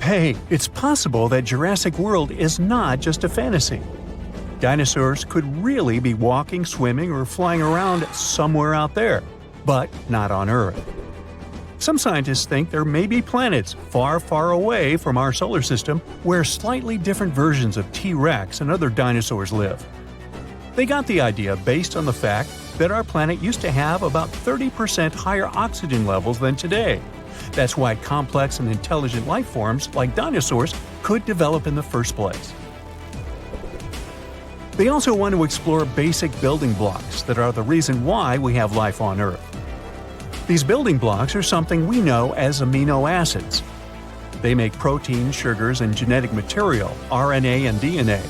Hey, it's possible that Jurassic World is not just a fantasy. Dinosaurs could really be walking, swimming, or flying around somewhere out there, but not on Earth. Some scientists think there may be planets far, far away from our solar system where slightly different versions of T-Rex and other dinosaurs live. They got the idea based on the fact that our planet used to have about 30% higher oxygen levels than today. That's why complex and intelligent life forms like dinosaurs could develop in the first place. They also want to explore basic building blocks that are the reason why we have life on Earth. These building blocks are something we know as amino acids. They make proteins, sugars, and genetic material, RNA and DNA.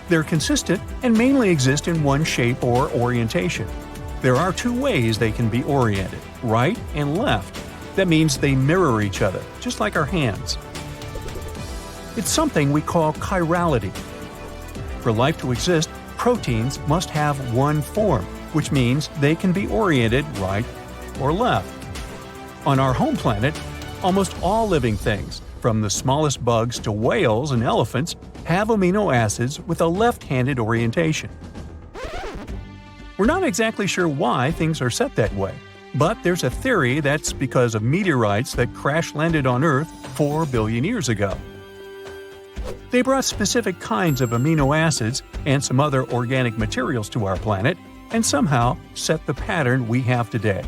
They're consistent and mainly exist in one shape or orientation. There are two ways they can be oriented, right and left. That means they mirror each other, just like our hands. It's something we call chirality. For life to exist, proteins must have one form, which means they can be oriented right or left. On our home planet, almost all living things, from the smallest bugs to whales and elephants, have amino acids with a left-handed orientation. We're not exactly sure why things are set that way, but there's a theory that's because of meteorites that crash-landed on Earth 4 billion years ago. They brought specific kinds of amino acids and some other organic materials to our planet, and somehow set the pattern we have today.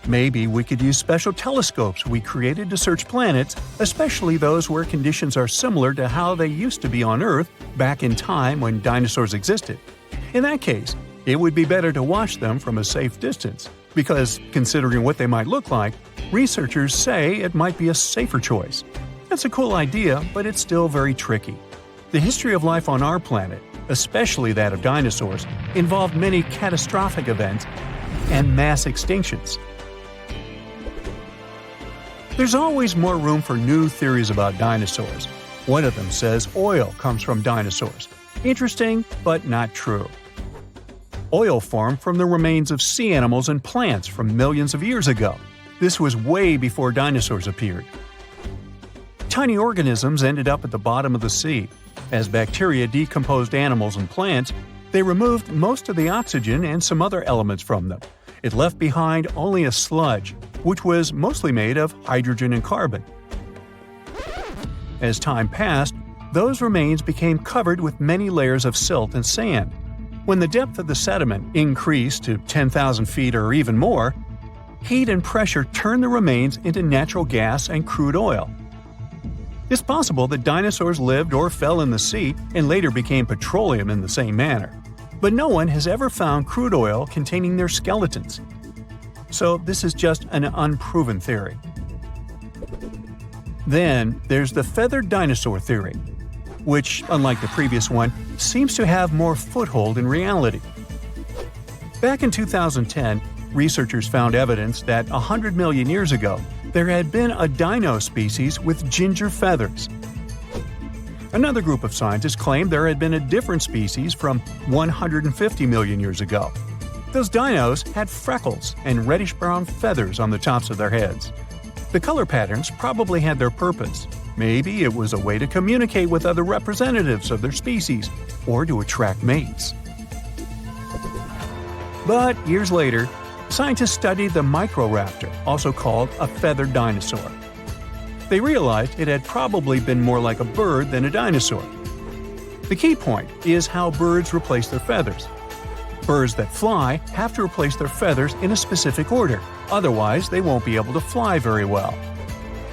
Maybe we could use special telescopes we created to search planets, especially those where conditions are similar to how they used to be on Earth back in time when dinosaurs existed. In that case, it would be better to watch them from a safe distance, because, considering what they might look like, researchers say it might be a safer choice. That's a cool idea, but it's still very tricky. The history of life on our planet, especially that of dinosaurs, involved many catastrophic events and mass extinctions. There's always more room for new theories about dinosaurs. One of them says oil comes from dinosaurs. Interesting, but not true. Oil formed from the remains of sea animals and plants from millions of years ago. This was way before dinosaurs appeared. Tiny organisms ended up at the bottom of the sea. As bacteria decomposed animals and plants, they removed most of the oxygen and some other elements from them. It left behind only a sludge, which was mostly made of hydrogen and carbon. As time passed, those remains became covered with many layers of silt and sand. When the depth of the sediment increased to 10,000 feet or even more, heat and pressure turned the remains into natural gas and crude oil. It's possible that dinosaurs lived or fell in the sea and later became petroleum in the same manner. But no one has ever found crude oil containing their skeletons. So this is just an unproven theory. Then there's the feathered dinosaur theory, which, unlike the previous one, seems to have more foothold in reality. Back in 2010, researchers found evidence that 100 million years ago, there had been a dino species with ginger feathers. Another group of scientists claimed there had been a different species from 150 million years ago. Those dinos had freckles and reddish-brown feathers on the tops of their heads. The color patterns probably had their purpose. Maybe it was a way to communicate with other representatives of their species or to attract mates. But years later, scientists studied the Microraptor, also called a feathered dinosaur. They realized it had probably been more like a bird than a dinosaur. The key point is how birds replace their feathers. Birds that fly have to replace their feathers in a specific order, otherwise they won't be able to fly very well.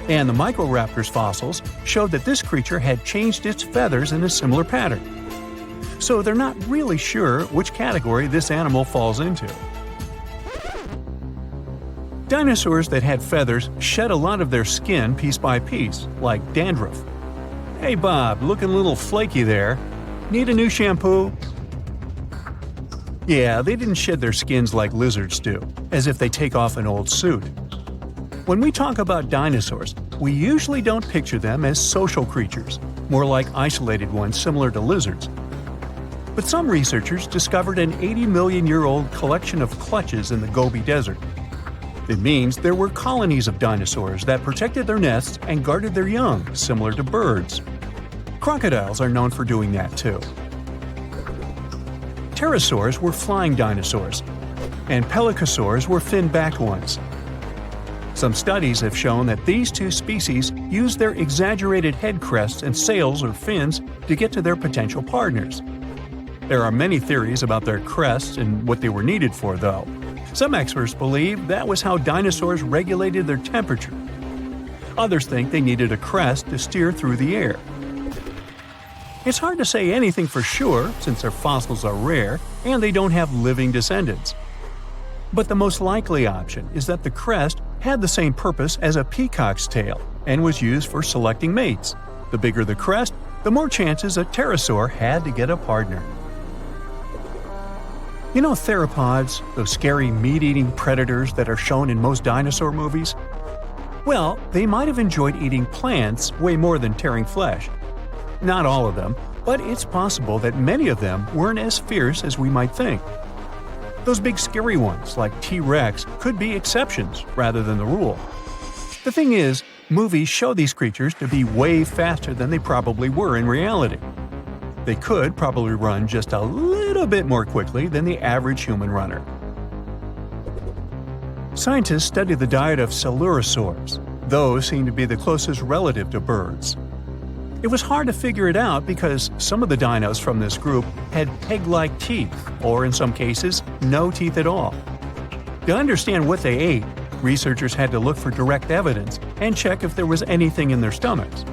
And the Microraptor's fossils showed that this creature had changed its feathers in a similar pattern. So they're not really sure which category this animal falls into. Dinosaurs that had feathers shed a lot of their skin piece by piece, like dandruff. Hey Bob, looking a little flaky there. Need a new shampoo? Yeah, they didn't shed their skins like lizards do, as if they take off an old suit. When we talk about dinosaurs, we usually don't picture them as social creatures, more like isolated ones similar to lizards. But some researchers discovered an 80-million-year-old collection of clutches in the Gobi Desert. It means there were colonies of dinosaurs that protected their nests and guarded their young, similar to birds. Crocodiles are known for doing that too. Pterosaurs were flying dinosaurs, and pelycosaurs were fin-backed ones. Some studies have shown that these two species used their exaggerated head crests and sails or fins to get to their potential partners. There are many theories about their crests and what they were needed for, though. Some experts believe that was how dinosaurs regulated their temperature. Others think they needed a crest to steer through the air. It's hard to say anything for sure since their fossils are rare and they don't have living descendants. But the most likely option is that the crest had the same purpose as a peacock's tail and was used for selecting mates. The bigger the crest, the more chances a pterosaur had to get a partner. You know theropods, those scary meat-eating predators that are shown in most dinosaur movies? Well, they might have enjoyed eating plants way more than tearing flesh. Not all of them, but it's possible that many of them weren't as fierce as we might think. Those big scary ones, like T-Rex, could be exceptions rather than the rule. The thing is, movies show these creatures to be way faster than they probably were in reality. They could probably run just a little bit more quickly than the average human runner. Scientists study the diet of coelurosaurs. Those seem to be the closest relative to birds. It was hard to figure it out because some of the dinos from this group had peg-like teeth, or in some cases, no teeth at all. To understand what they ate, researchers had to look for direct evidence and check if there was anything in their stomachs.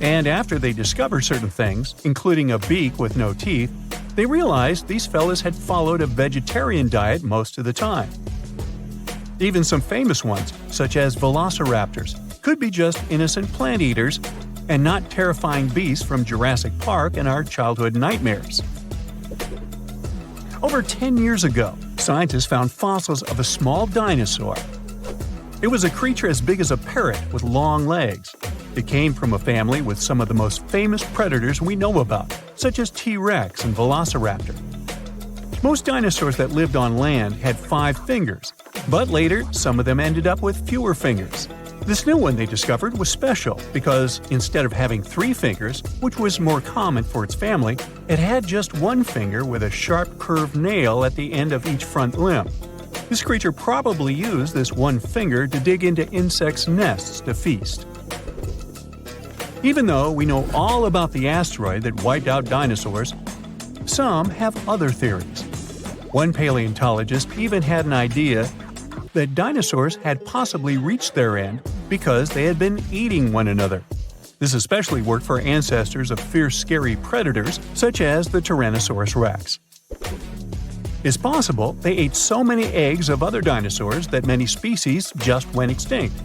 And after they discovered certain things, including a beak with no teeth, they realized these fellas had followed a vegetarian diet most of the time. Even some famous ones, such as velociraptors, could be just innocent plant eaters and not terrifying beasts from Jurassic Park and our childhood nightmares. Over 10 years ago, scientists found fossils of a small dinosaur. It was a creature as big as a parrot with long legs. It came from a family with some of the most famous predators we know about, such as T-Rex and Velociraptor. Most dinosaurs that lived on land had 5 fingers, but later some of them ended up with fewer fingers. This new one they discovered was special because instead of having 3 fingers, which was more common for its family, it had just 1 finger with a sharp curved nail at the end of each front limb. This creature probably used this 1 finger to dig into insects' nests to feast. Even though we know all about the asteroid that wiped out dinosaurs, some have other theories. One paleontologist even had an idea that dinosaurs had possibly reached their end because they had been eating one another. This especially worked for ancestors of fierce, scary predators such as the Tyrannosaurus rex. It's possible they ate so many eggs of other dinosaurs that many species just went extinct.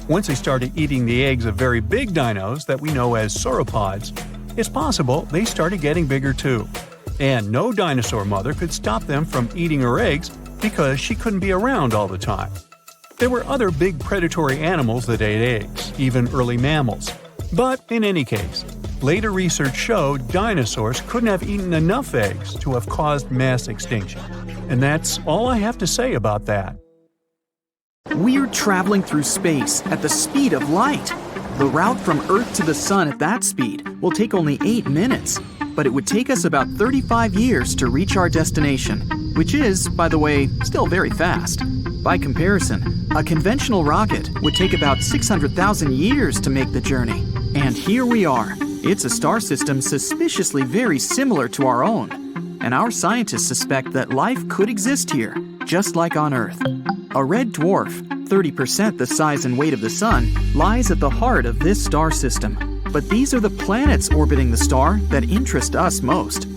Once they started eating the eggs of very big dinos that we know as sauropods, it's possible they started getting bigger too. And no dinosaur mother could stop them from eating her eggs because she couldn't be around all the time. There were other big predatory animals that ate eggs, even early mammals. But in any case, later research showed dinosaurs couldn't have eaten enough eggs to have caused mass extinction. And that's all I have to say about that. We're traveling through space at the speed of light. The route from Earth to the Sun at that speed will take only 8 minutes, but it would take us about 35 years to reach our destination, which is, by the way, still very fast. By comparison, a conventional rocket would take about 600,000 years to make the journey. And here we are. It's a star system suspiciously very similar to our own. And our scientists suspect that life could exist here, just like on Earth. A red dwarf, 30% the size and weight of the Sun, lies at the heart of this star system. But these are the planets orbiting the star that interest us most.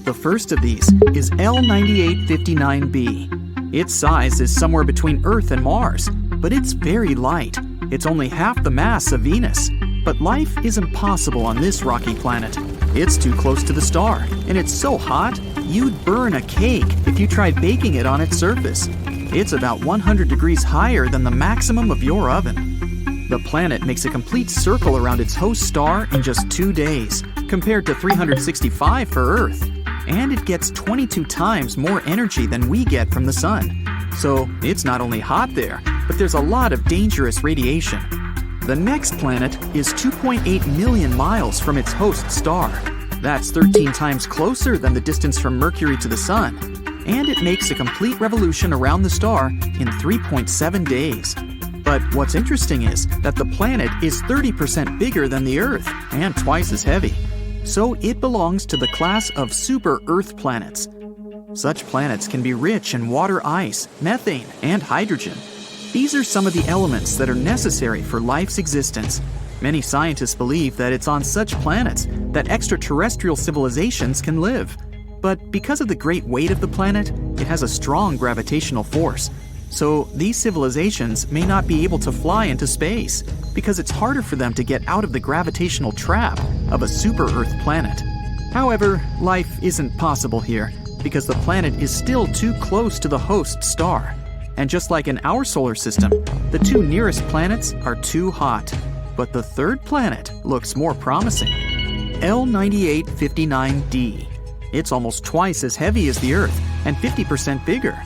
The first of these is L9859b. Its size is somewhere between Earth and Mars, but it's very light. It's only half the mass of Venus. But life is impossible on this rocky planet. It's too close to the star, and it's so hot, you'd burn a cake if you tried baking it on its surface. It's about 100 degrees higher than the maximum of your oven. The planet makes a complete circle around its host star in just 2 days, compared to 365 for Earth. and it gets 22 times more energy than we get from the sun. So it's not only hot there, but there's a lot of dangerous radiation. The next planet is 2.8 million miles from its host star. That's 13 times closer than the distance from Mercury to the sun, and it makes a complete revolution around the star in 3.7 days. But what's interesting is that the planet is 30% bigger than the Earth and twice as heavy. So it belongs to the class of super-Earth planets. Such planets can be rich in water ice, methane, and hydrogen. These are some of the elements that are necessary for life's existence. Many scientists believe that it's on such planets that extraterrestrial civilizations can live. But because of the great weight of the planet, it has a strong gravitational force. So these civilizations may not be able to fly into space because it's harder for them to get out of the gravitational trap of a super-Earth planet. However, life isn't possible here because the planet is still too close to the host star. And just like in our solar system, the two nearest planets are too hot. But the third planet looks more promising. L9859d. It's almost twice as heavy as the Earth and 50% bigger.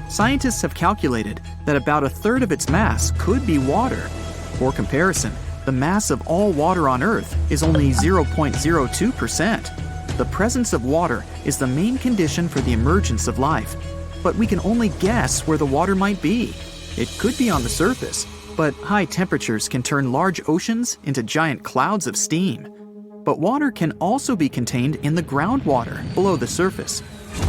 Scientists have calculated that about a third of its mass could be water. For comparison, the mass of all water on Earth is only 0.02%. The presence of water is the main condition for the emergence of life. But we can only guess where the water might be. It could be on the surface, but high temperatures can turn large oceans into giant clouds of steam. But water can also be contained in the groundwater below the surface.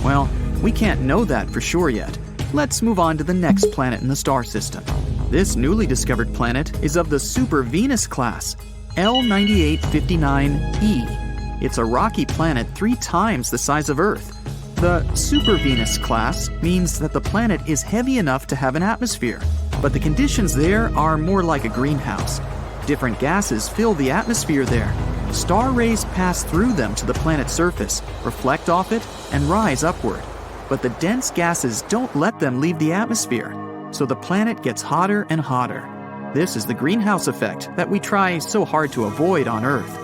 Well, we can't know that for sure yet. Let's move on to the next planet in the star system. This newly discovered planet is of the Super Venus class, L9859e. It's a rocky planet 3 times the size of Earth. The Super Venus class means that the planet is heavy enough to have an atmosphere, but the conditions there are more like a greenhouse. Different gases fill the atmosphere there. Star rays pass through them to the planet's surface, reflect off it, and rise upward. But the dense gases don't let them leave the atmosphere, so the planet gets hotter and hotter. This is the greenhouse effect that we try so hard to avoid on Earth.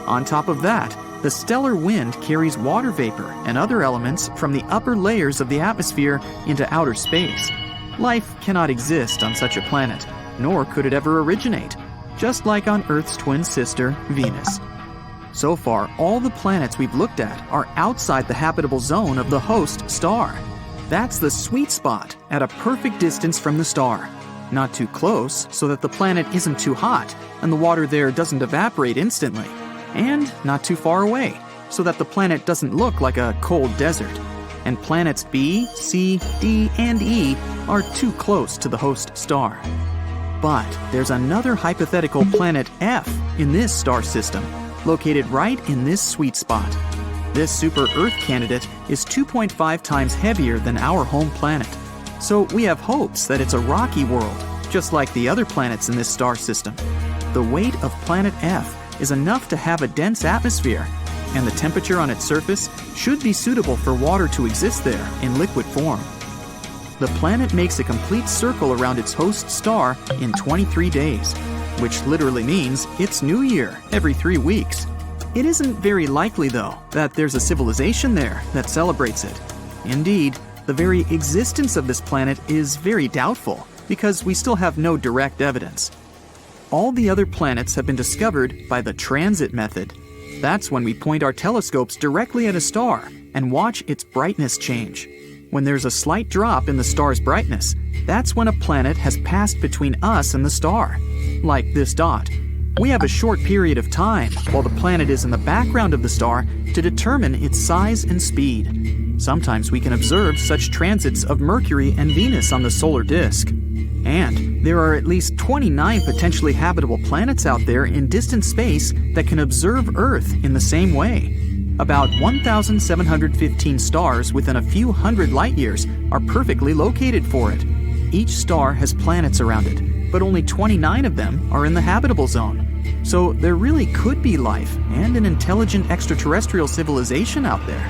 On top of that, the stellar wind carries water vapor and other elements from the upper layers of the atmosphere into outer space. Life cannot exist on such a planet, nor could it ever originate, just like on Earth's twin sister, Venus. So far, all the planets we've looked at are outside the habitable zone of the host star. That's the sweet spot at a perfect distance from the star. Not too close so that the planet isn't too hot and the water there doesn't evaporate instantly. And not too far away, so that the planet doesn't look like a cold desert. And planets B, C, D, and E are too close to the host star. But there's another hypothetical planet F in this star system, located right in this sweet spot. This super-Earth candidate is 2.5 times heavier than our home planet. So we have hopes that it's a rocky world, just like the other planets in this star system. The weight of planet F is enough to have a dense atmosphere, and the temperature on its surface should be suitable for water to exist there in liquid form. The planet makes a complete circle around its host star in 23 days, which literally means it's New Year every 3 weeks. It isn't very likely, though, that there's a civilization there that celebrates it. Indeed, the very existence of this planet is very doubtful because we still have no direct evidence. All the other planets have been discovered by the transit method. That's when we point our telescopes directly at a star and watch its brightness change. When there's a slight drop in the star's brightness, that's when a planet has passed between us and the star, like this dot. We have a short period of time while the planet is in the background of the star to determine its size and speed. Sometimes we can observe such transits of Mercury and Venus on the solar disk. And there are at least 29 potentially habitable planets out there in distant space that can observe Earth in the same way. About 1,715 stars within a few hundred light years are perfectly located for it. Each star has planets around it, but only 29 of them are in the habitable zone. So there really could be life and an intelligent extraterrestrial civilization out there.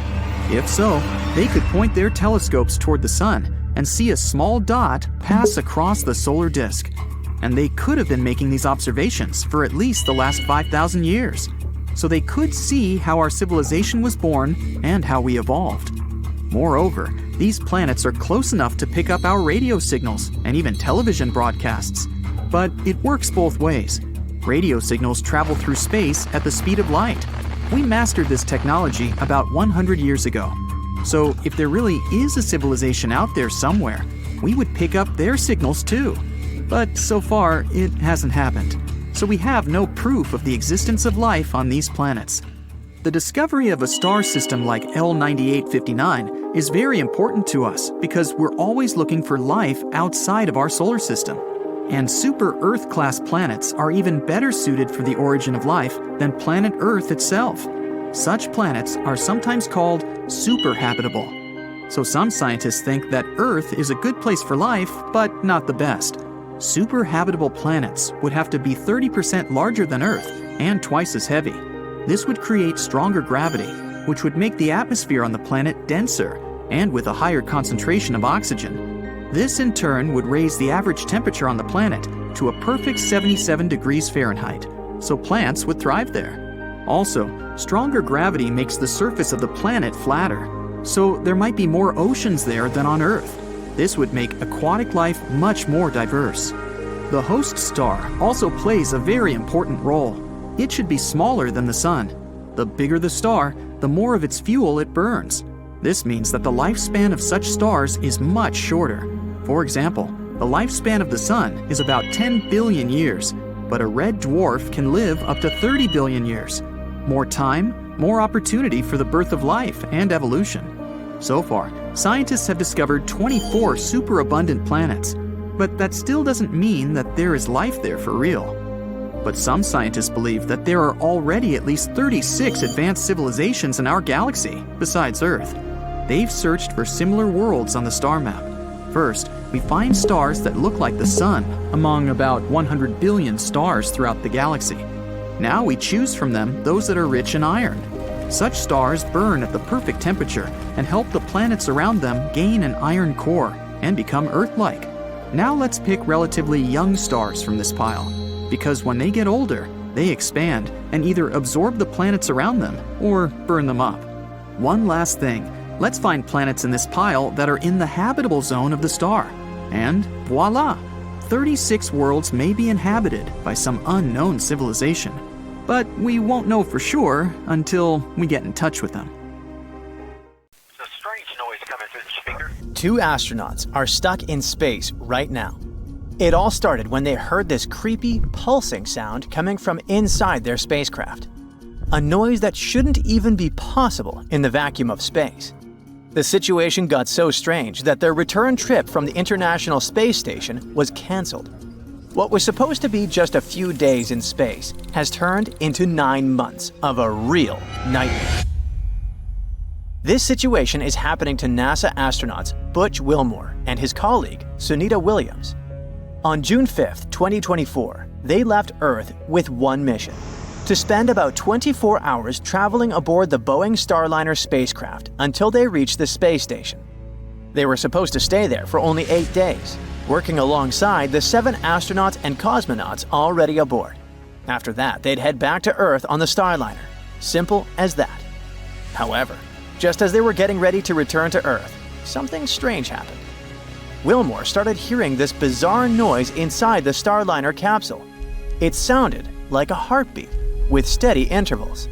If so, they could point their telescopes toward the sun and see a small dot pass across the solar disk. And they could have been making these observations for at least the last 5,000 years. so they could see how our civilization was born and how we evolved. Moreover, these planets are close enough to pick up our radio signals and even television broadcasts. But it works both ways. Radio signals travel through space at the speed of light. We mastered this technology about 100 years ago. So if there really is a civilization out there somewhere, we would pick up their signals too. But so far, it hasn't happened. So we have no proof of the existence of life on these planets. The discovery of a star system like L9859 is very important to us because we're always looking for life outside of our solar system. And super Earth-class planets are even better suited for the origin of life than planet Earth itself. Such planets are sometimes called super habitable. So some scientists think that Earth is a good place for life, but not the best. Super habitable planets would have to be 30% larger than Earth and twice as heavy. This would create stronger gravity, which would make the atmosphere on the planet denser and with a higher concentration of oxygen. This in turn would raise the average temperature on the planet to a perfect 77 degrees Fahrenheit, so plants would thrive there. Also, stronger gravity makes the surface of the planet flatter, so there might be more oceans there than on Earth. This would make aquatic life much more diverse. The host star also plays a very important role. It should be smaller than the Sun. The bigger the star, the more of its fuel it burns. This means that the lifespan of such stars is much shorter. For example, the lifespan of the Sun is about 10 billion years, but a red dwarf can live up to 30 billion years. More time, more opportunity for the birth of life and evolution. So far, scientists have discovered 24 superabundant planets, but that still doesn't mean that there is life there for real. But some scientists believe that there are already at least 36 advanced civilizations in our galaxy, besides Earth. They've searched for similar worlds on the star map. First, we find stars that look like the Sun among about 100 billion stars throughout the galaxy. Now we choose from them those that are rich in iron. Such stars burn at the perfect temperature and help the planets around them gain an iron core and become Earth-like. Now let's pick relatively young stars from this pile, because when they get older, they expand and either absorb the planets around them or burn them up. One last thing, let's find planets in this pile that are in the habitable zone of the star. And voila! 36 worlds may be inhabited by some unknown civilization. But we won't know for sure until we get in touch with them. There's a strange noise coming through the speaker. Two astronauts are stuck in space right now. It all started when they heard this creepy, pulsing sound coming from inside their spacecraft. A noise that shouldn't even be possible in the vacuum of space. The situation got so strange that their return trip from the International Space Station was canceled. What was supposed to be just a few days in space has turned into 9 months of a real nightmare. This situation is happening to NASA astronauts Butch Wilmore and his colleague Sunita Williams. On June 5, 2024, they left Earth with one mission: to spend about 24 hours traveling aboard the Boeing Starliner spacecraft until they reached the space station. They were supposed to stay there for only 8 days, working alongside the 7 astronauts and cosmonauts already aboard. After that, they'd head back to Earth on the Starliner. Simple as that. However, just as they were getting ready to return to Earth, something strange happened. Wilmore started hearing this bizarre noise inside the Starliner capsule. It sounded like a heartbeat, with steady intervals.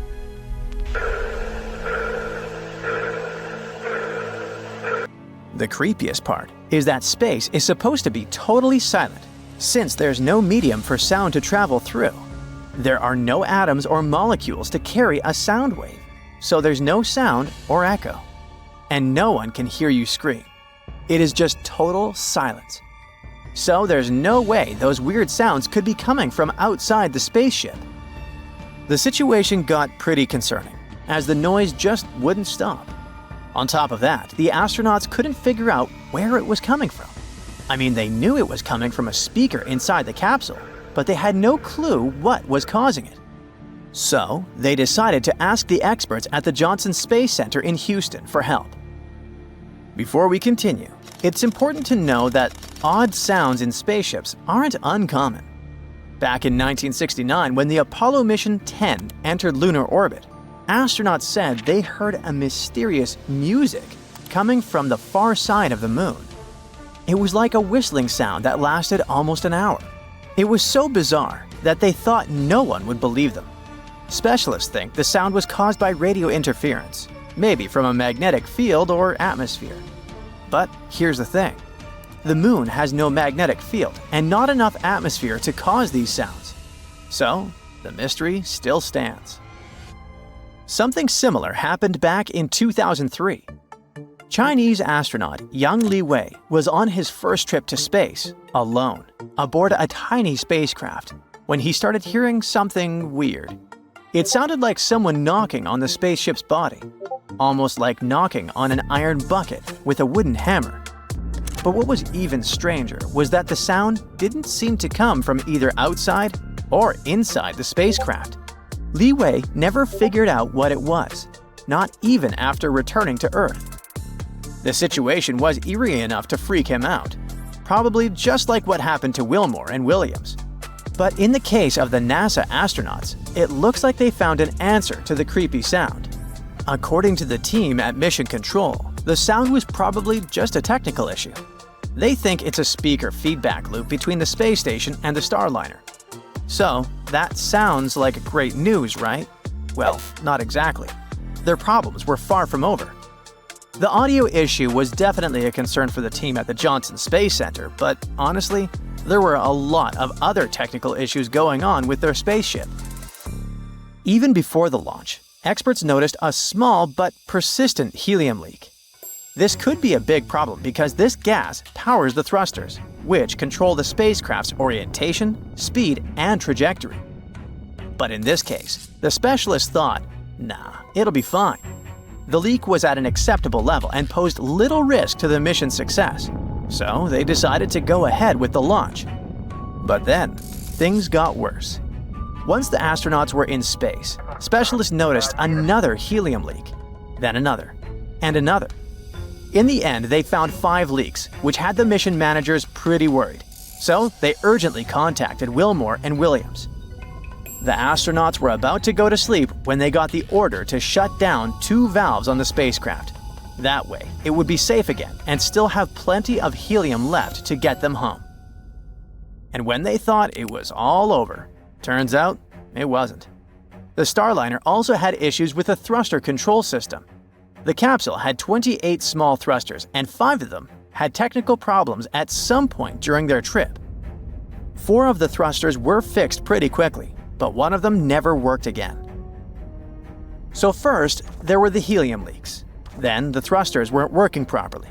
The creepiest part is that space is supposed to be totally silent, since there's no medium for sound to travel through. There are no atoms or molecules to carry a sound wave, so there's no sound or echo. And no one can hear you scream. It is just total silence. So there's no way those weird sounds could be coming from outside the spaceship. The situation got pretty concerning, as the noise just wouldn't stop. On top of that, the astronauts couldn't figure out where it was coming from. I mean, they knew it was coming from a speaker inside the capsule, but they had no clue what was causing it. So, they decided to ask the experts at the Johnson Space Center in Houston for help. Before we continue, it's important to know that odd sounds in spaceships aren't uncommon. Back in 1969, when the Apollo Mission 10 entered lunar orbit, astronauts said they heard a mysterious music coming from the far side of the moon. It was like a whistling sound that lasted almost an hour. It was so bizarre that they thought no one would believe them. Specialists think the sound was caused by radio interference, maybe from a magnetic field or atmosphere. But here's the thing. The moon has no magnetic field and not enough atmosphere to cause these sounds. So, the mystery still stands. Something similar happened back in 2003. Chinese astronaut Yang Liwei was on his first trip to space, alone, aboard a tiny spacecraft, when he started hearing something weird. It sounded like someone knocking on the spaceship's body, almost like knocking on an iron bucket with a wooden hammer. But what was even stranger was that the sound didn't seem to come from either outside or inside the spacecraft. Li Wei never figured out what it was, not even after returning to Earth. The situation was eerie enough to freak him out, probably just like what happened to Wilmore and Williams. But in the case of the NASA astronauts, it looks like they found an answer to the creepy sound. According to the team at Mission Control, the sound was probably just a technical issue. They think it's a speaker feedback loop between the space station and the Starliner. So, that sounds like great news, right? Well, not exactly. Their problems were far from over. The audio issue was definitely a concern for the team at the Johnson Space Center, but honestly, there were a lot of other technical issues going on with their spaceship. Even before the launch, experts noticed a small but persistent helium leak. This could be a big problem because this gas powers the thrusters, which control the spacecraft's orientation, speed, and trajectory. But in this case, the specialists thought, nah, it'll be fine. The leak was at an acceptable level and posed little risk to the mission's success, so they decided to go ahead with the launch. But then, things got worse. Once the astronauts were in space, specialists noticed another helium leak, then another, and another. In the end, they found 5 leaks, which had the mission managers pretty worried. So they urgently contacted Wilmore and Williams. The astronauts were about to go to sleep when they got the order to shut down 2 valves on the spacecraft. That way, it would be safe again and still have plenty of helium left to get them home. And when they thought it was all over, turns out it wasn't. The Starliner also had issues with the thruster control system. The capsule had 28 small thrusters, and 5 of them had technical problems at some point during their trip. 4 of the thrusters were fixed pretty quickly, but one of them never worked again. So first, there were the helium leaks. Then the thrusters weren't working properly.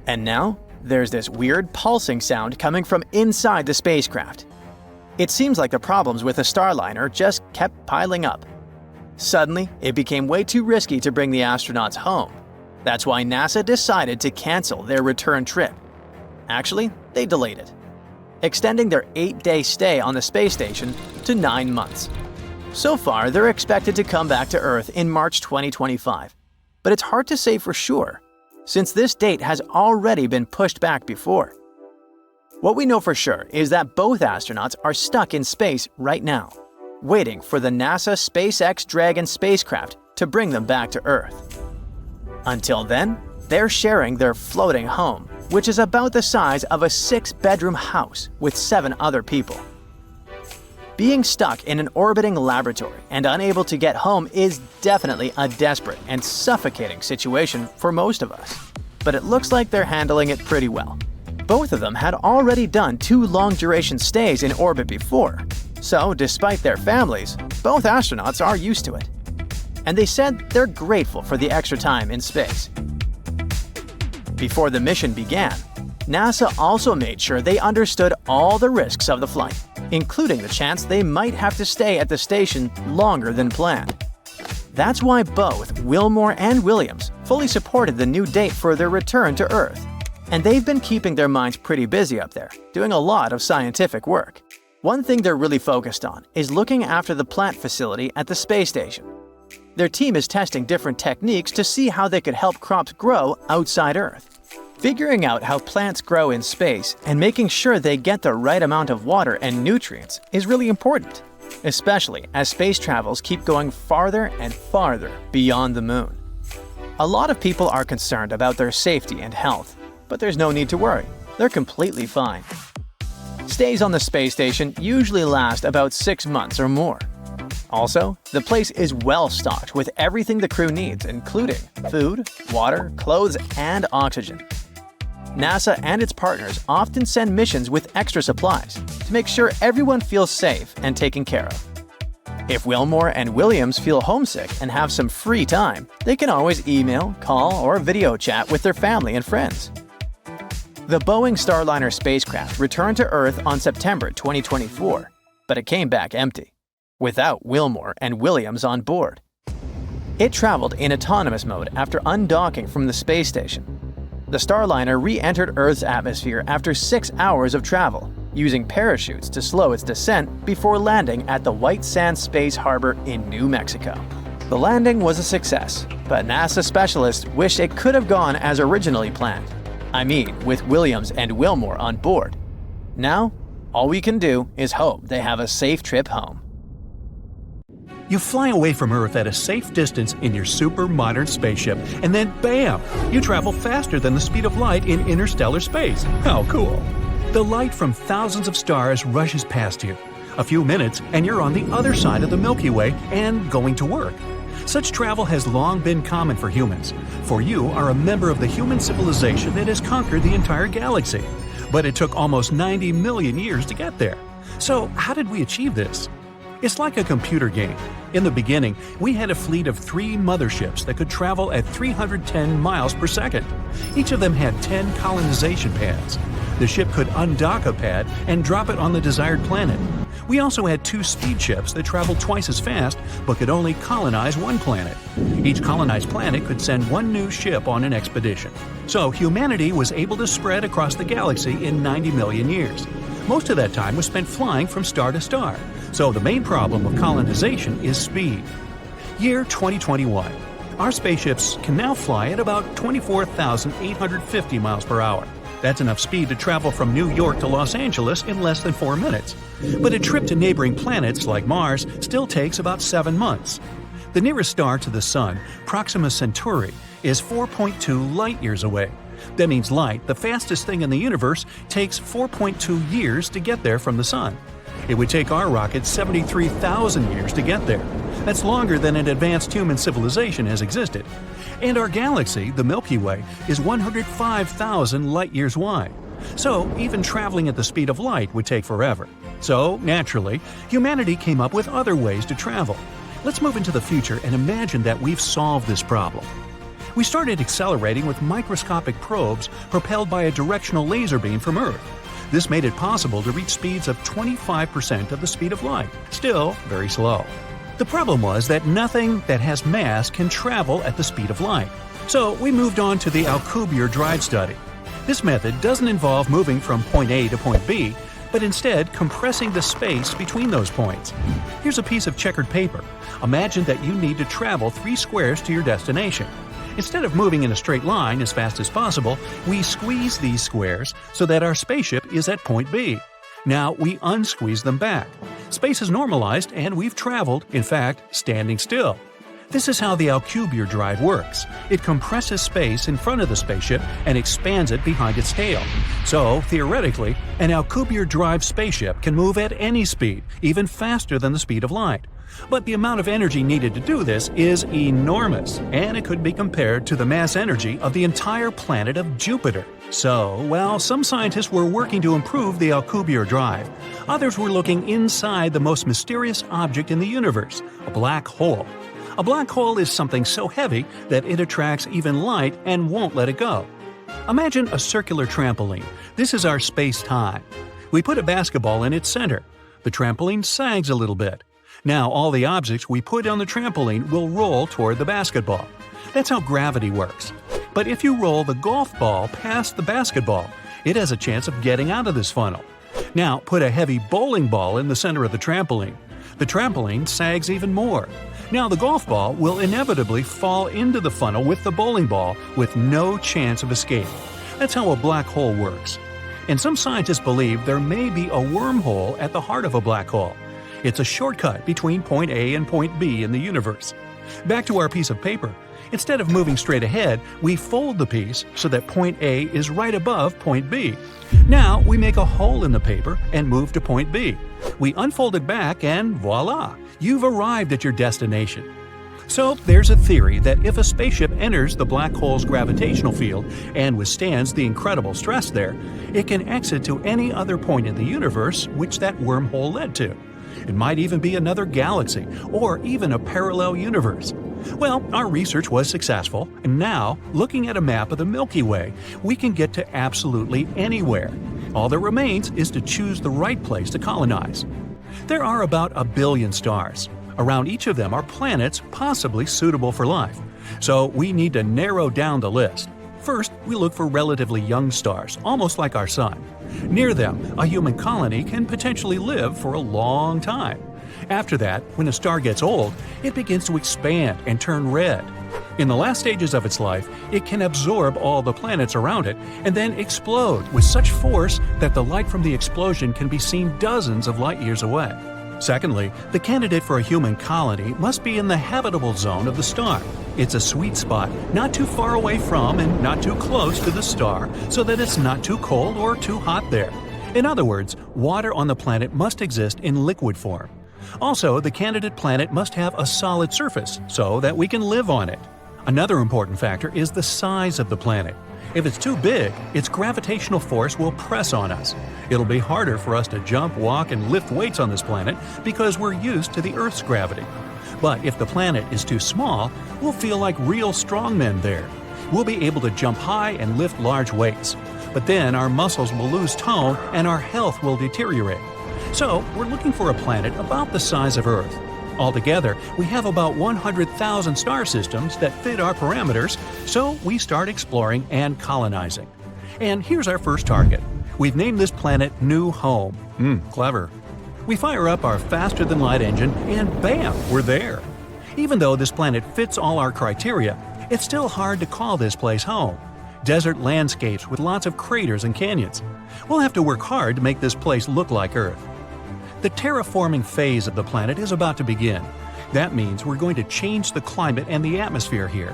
And now, there's this weird pulsing sound coming from inside the spacecraft. It seems like the problems with the Starliner just kept piling up. Suddenly, it became way too risky to bring the astronauts home. That's why NASA decided to cancel their return trip. Actually, they delayed it, extending their 8-day stay on the space station to 9 months. So far, they're expected to come back to Earth in March 2025. But it's hard to say for sure, since this date has already been pushed back before. What we know for sure is that both astronauts are stuck in space right now, waiting for the NASA SpaceX Dragon spacecraft to bring them back to Earth. Until then, they're sharing their floating home, which is about the size of a 6-bedroom house with 7 other people. Being stuck in an orbiting laboratory and unable to get home is definitely a desperate and suffocating situation for most of us. But it looks like they're handling it pretty well. Both of them had already done 2 long-duration stays in orbit before, so despite their families, both astronauts are used to it. And they said they're grateful for the extra time in space. Before the mission began, NASA also made sure they understood all the risks of the flight, including the chance they might have to stay at the station longer than planned. That's why both Wilmore and Williams fully supported the new date for their return to Earth. And they've been keeping their minds pretty busy up there, doing a lot of scientific work. One thing they're really focused on is looking after the plant facility at the space station. Their team is testing different techniques to see how they could help crops grow outside Earth. Figuring out how plants grow in space and making sure they get the right amount of water and nutrients is really important, especially as space travels keep going farther and farther beyond the moon. A lot of people are concerned about their safety and health, but there's no need to worry. They're completely fine. Stays on the space station usually last about 6 months or more. Also, the place is well stocked with everything the crew needs, including food, water, clothes, and oxygen. NASA and its partners often send missions with extra supplies to make sure everyone feels safe and taken care of. If Wilmore and Williams feel homesick and have some free time, they can always email, call, or video chat with their family and friends. The Boeing Starliner spacecraft returned to Earth on September 2024, but it came back empty, without Wilmore and Williams on board. It traveled in autonomous mode after undocking from the space station. The Starliner re-entered Earth's atmosphere after 6 hours of travel, using parachutes to slow its descent before landing at the White Sands Space Harbor in New Mexico. The landing was a success, but NASA specialists wish it could have gone as originally planned. I mean, with Williams and Wilmore on board. Now, all we can do is hope they have a safe trip home. You fly away from Earth at a safe distance in your super modern spaceship, and then bam! You travel faster than the speed of light in interstellar space. How cool! The light from thousands of stars rushes past you. A few minutes, and you're on the other side of the Milky Way and going to work. Such travel has long been common for humans, for you are a member of the human civilization that has conquered the entire galaxy. But it took almost 90 million years to get there. So how did we achieve this? It's like a computer game. In the beginning, we had a fleet of 3 motherships that could travel at 310 miles per second. Each of them had 10 colonization pads. The ship could undock a pad and drop it on the desired planet. We also had 2 speed ships that traveled twice as fast but could only colonize 1 planet. Each colonized planet could send 1 new ship on an expedition. So humanity was able to spread across the galaxy in 90 million years. Most of that time was spent flying from star to star. So the main problem of colonization is speed. Year 2021. Our spaceships can now fly at about 24,850 miles per hour. That's enough speed to travel from New York to Los Angeles in less than 4 minutes. But a trip to neighboring planets like Mars still takes about 7 months. The nearest star to the Sun, Proxima Centauri, is 4.2 light-years away. That means light, the fastest thing in the universe, takes 4.2 years to get there from the Sun. It would take our rocket 73,000 years to get there. That's longer than an advanced human civilization has existed. And our galaxy, the Milky Way, is 105,000 light-years wide. So even traveling at the speed of light would take forever. So, naturally, humanity came up with other ways to travel. Let's move into the future and imagine that we've solved this problem. We started accelerating with microscopic probes propelled by a directional laser beam from Earth. This made it possible to reach speeds of 25% of the speed of light, still very slow. The problem was that nothing that has mass can travel at the speed of light. So we moved on to the Alcubierre drive study. This method doesn't involve moving from point A to point B, but instead compressing the space between those points. Here's a piece of checkered paper. Imagine that you need to travel 3 squares to your destination. Instead of moving in a straight line as fast as possible, we squeeze these squares so that our spaceship is at point B. Now we unsqueeze them back. Space is normalized and we've traveled, in fact, standing still. This is how the Alcubierre drive works. It compresses space in front of the spaceship and expands it behind its tail. So, theoretically, an Alcubierre drive spaceship can move at any speed, even faster than the speed of light. But the amount of energy needed to do this is enormous, and it could be compared to the mass energy of the entire planet of Jupiter. So, while some scientists were working to improve the Alcubierre drive, others were looking inside the most mysterious object in the universe, a black hole. A black hole is something so heavy that it attracts even light and won't let it go. Imagine a circular trampoline. This is our space-time. We put a basketball in its center. The trampoline sags a little bit. Now all the objects we put on the trampoline will roll toward the basketball. That's how gravity works. But if you roll the golf ball past the basketball, it has a chance of getting out of this funnel. Now put a heavy bowling ball in the center of the trampoline. The trampoline sags even more. Now the golf ball will inevitably fall into the funnel with the bowling ball with no chance of escape. That's how a black hole works. And some scientists believe there may be a wormhole at the heart of a black hole. It's a shortcut between point A and point B in the universe. Back to our piece of paper. Instead of moving straight ahead, we fold the piece so that point A is right above point B. Now we make a hole in the paper and move to point B. We unfold it back and voila! You've arrived at your destination. So there's a theory that if a spaceship enters the black hole's gravitational field and withstands the incredible stress there, it can exit to any other point in the universe which that wormhole led to. It might even be another galaxy, or even a parallel universe. Well, our research was successful, and now, looking at a map of the Milky Way, we can get to absolutely anywhere. All that remains is to choose the right place to colonize. There are about 1 billion stars. Around each of them are planets possibly suitable for life. So we need to narrow down the list. First, we look for relatively young stars, almost like our Sun. Near them, a human colony can potentially live for a long time. After that, when a star gets old, it begins to expand and turn red. In the last stages of its life, it can absorb all the planets around it and then explode with such force that the light from the explosion can be seen dozens of light years away. Secondly, the candidate for a human colony must be in the habitable zone of the star. It's a sweet spot, not too far away from and not too close to the star, so that it's not too cold or too hot there. In other words, water on the planet must exist in liquid form. Also, the candidate planet must have a solid surface so that we can live on it. Another important factor is the size of the planet. If it's too big, its gravitational force will press on us. It'll be harder for us to jump, walk, and lift weights on this planet because we're used to the Earth's gravity. But if the planet is too small, we'll feel like real strongmen there. We'll be able to jump high and lift large weights. But then our muscles will lose tone and our health will deteriorate. So, we're looking for a planet about the size of Earth. Altogether, we have about 100,000 star systems that fit our parameters, so we start exploring and colonizing. And here's our first target. We've named this planet New Home. Clever. We fire up our faster-than-light engine, and bam, we're there. Even though this planet fits all our criteria, it's still hard to call this place home. Desert landscapes with lots of craters and canyons. We'll have to work hard to make this place look like Earth. The terraforming phase of the planet is about to begin. That means we're going to change the climate and the atmosphere here.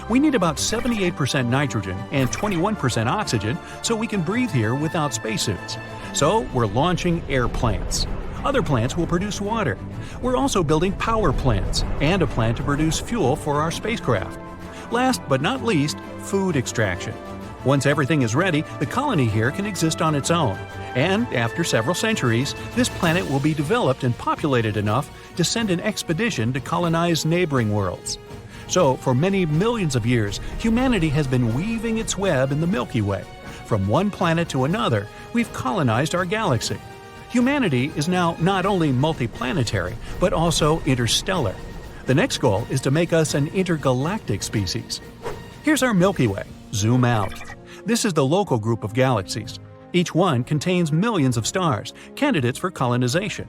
We need about 78% nitrogen and 21% oxygen so we can breathe here without spacesuits. So we're launching air plants. Other plants will produce water. We're also building power plants and a plant to produce fuel for our spacecraft. Last but not least, food extraction. Once everything is ready, the colony here can exist on its own. And after several centuries, this planet will be developed and populated enough to send an expedition to colonize neighboring worlds. So, for many millions of years, humanity has been weaving its web in the Milky Way. From one planet to another, we've colonized our galaxy. Humanity is now not only multiplanetary, but also interstellar. The next goal is to make us an intergalactic species. Here's our Milky Way. Zoom out. This is the local group of galaxies. Each one contains millions of stars, candidates for colonization.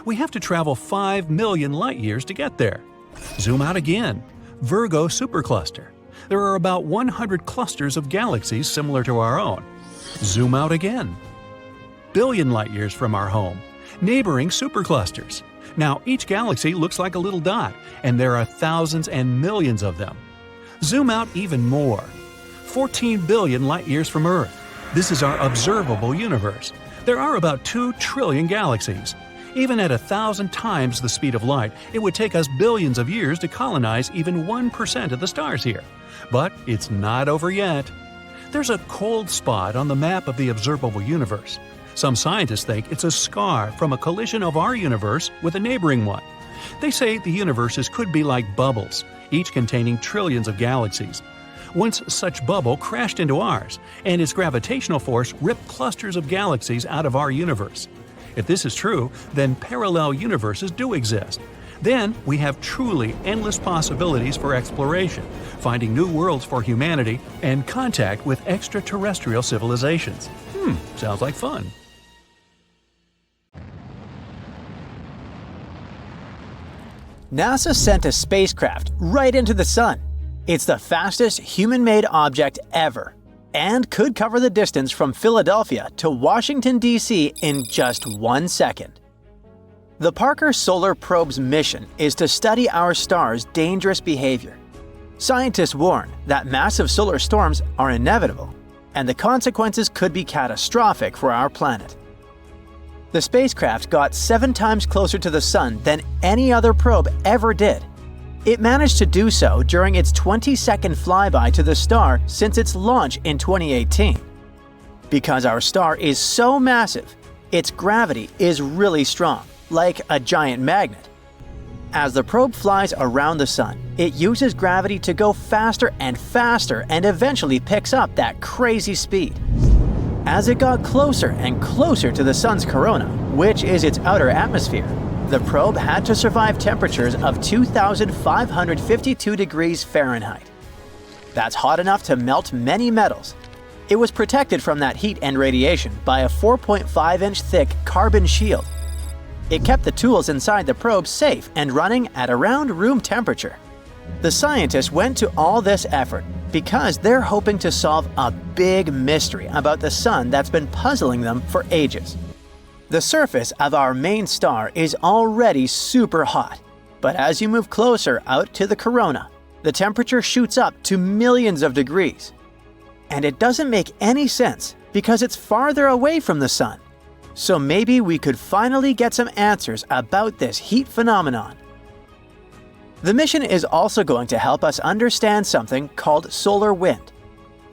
We have to travel 5 million light-years to get there. Zoom out again. Virgo supercluster. There are about 100 clusters of galaxies similar to our own. Zoom out again. Billion light-years from our home. Neighboring superclusters. Now, each galaxy looks like a little dot, and there are thousands and millions of them. Zoom out even more. 14 billion light-years from Earth. This is our observable universe. There are about 2 trillion galaxies. Even at 1,000 times the speed of light, it would take us billions of years to colonize even 1% of the stars here. But it's not over yet. There's a cold spot on the map of the observable universe. Some scientists think it's a scar from a collision of our universe with a neighboring one. They say the universes could be like bubbles, each containing trillions of galaxies. Once such bubble crashed into ours, and its gravitational force ripped clusters of galaxies out of our universe. If this is true, then parallel universes do exist. Then we have truly endless possibilities for exploration, finding new worlds for humanity, and contact with extraterrestrial civilizations. Sounds like fun. NASA sent a spacecraft right into the Sun. It's the fastest human-made object ever. and could cover the distance from Philadelphia to Washington, D.C. in just 1 second. The Parker Solar Probe's mission is to study our star's dangerous behavior. Scientists warn that massive solar storms are inevitable, and the consequences could be catastrophic for our planet. The spacecraft got 7 times closer to the Sun than any other probe ever did. It managed to do so during its 20-second flyby to the star since its launch in 2018. Because our star is so massive, its gravity is really strong, like a giant magnet. As the probe flies around the Sun, it uses gravity to go faster and faster and eventually picks up that crazy speed. As it got closer and closer to the Sun's corona, which is its outer atmosphere, the probe had to survive temperatures of 2,552 degrees Fahrenheit. That's hot enough to melt many metals. It was protected from that heat and radiation by a 4.5-inch thick carbon shield. It kept the tools inside the probe safe and running at around room temperature. The scientists went to all this effort because they're hoping to solve a big mystery about the Sun that's been puzzling them for ages. The surface of our main star is already super hot, but as you move closer out to the corona, the temperature shoots up to millions of degrees. And it doesn't make any sense because it's farther away from the Sun. So maybe we could finally get some answers about this heat phenomenon. The mission is also going to help us understand something called solar wind.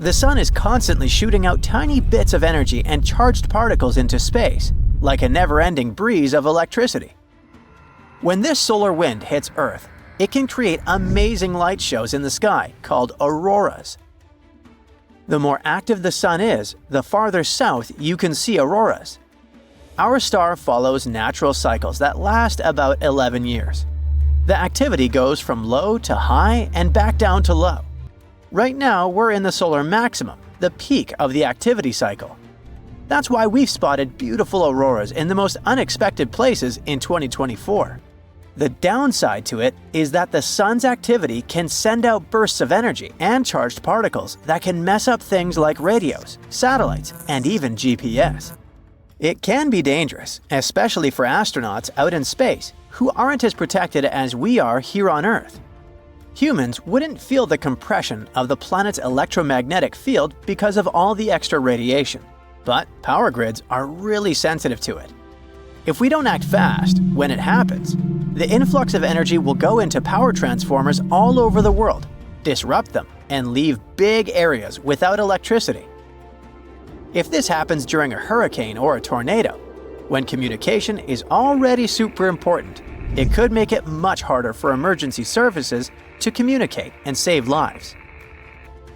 The Sun is constantly shooting out tiny bits of energy and charged particles into space, like a never-ending breeze of electricity. When this solar wind hits Earth, it can create amazing light shows in the sky called auroras. The more active the Sun is, the farther south you can see auroras. Our star follows natural cycles that last about 11 years. The activity goes from low to high and back down to low. Right now, we're in the solar maximum, the peak of the activity cycle. That's why we've spotted beautiful auroras in the most unexpected places in 2024. The downside to it is that the Sun's activity can send out bursts of energy and charged particles that can mess up things like radios, satellites, and even GPS. It can be dangerous, especially for astronauts out in space who aren't as protected as we are here on Earth. Humans wouldn't feel the compression of the planet's electromagnetic field because of all the extra radiation, but power grids are really sensitive to it. If we don't act fast, when it happens, the influx of energy will go into power transformers all over the world, disrupt them, and leave big areas without electricity. If this happens during a hurricane or a tornado, when communication is already super important, it could make it much harder for emergency services to communicate and save lives.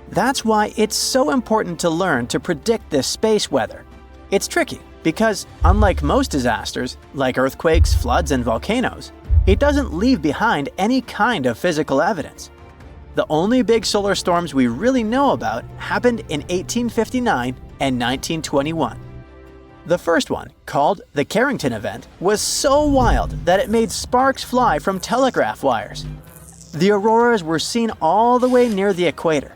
That's why it's so important to learn to predict this space weather. It's tricky because, unlike most disasters, like earthquakes, floods, and volcanoes, it doesn't leave behind any kind of physical evidence. The only big solar storms we really know about happened in 1859 and 1921. The first one, called the Carrington event, was so wild that it made sparks fly from telegraph wires. The auroras were seen all the way near the equator.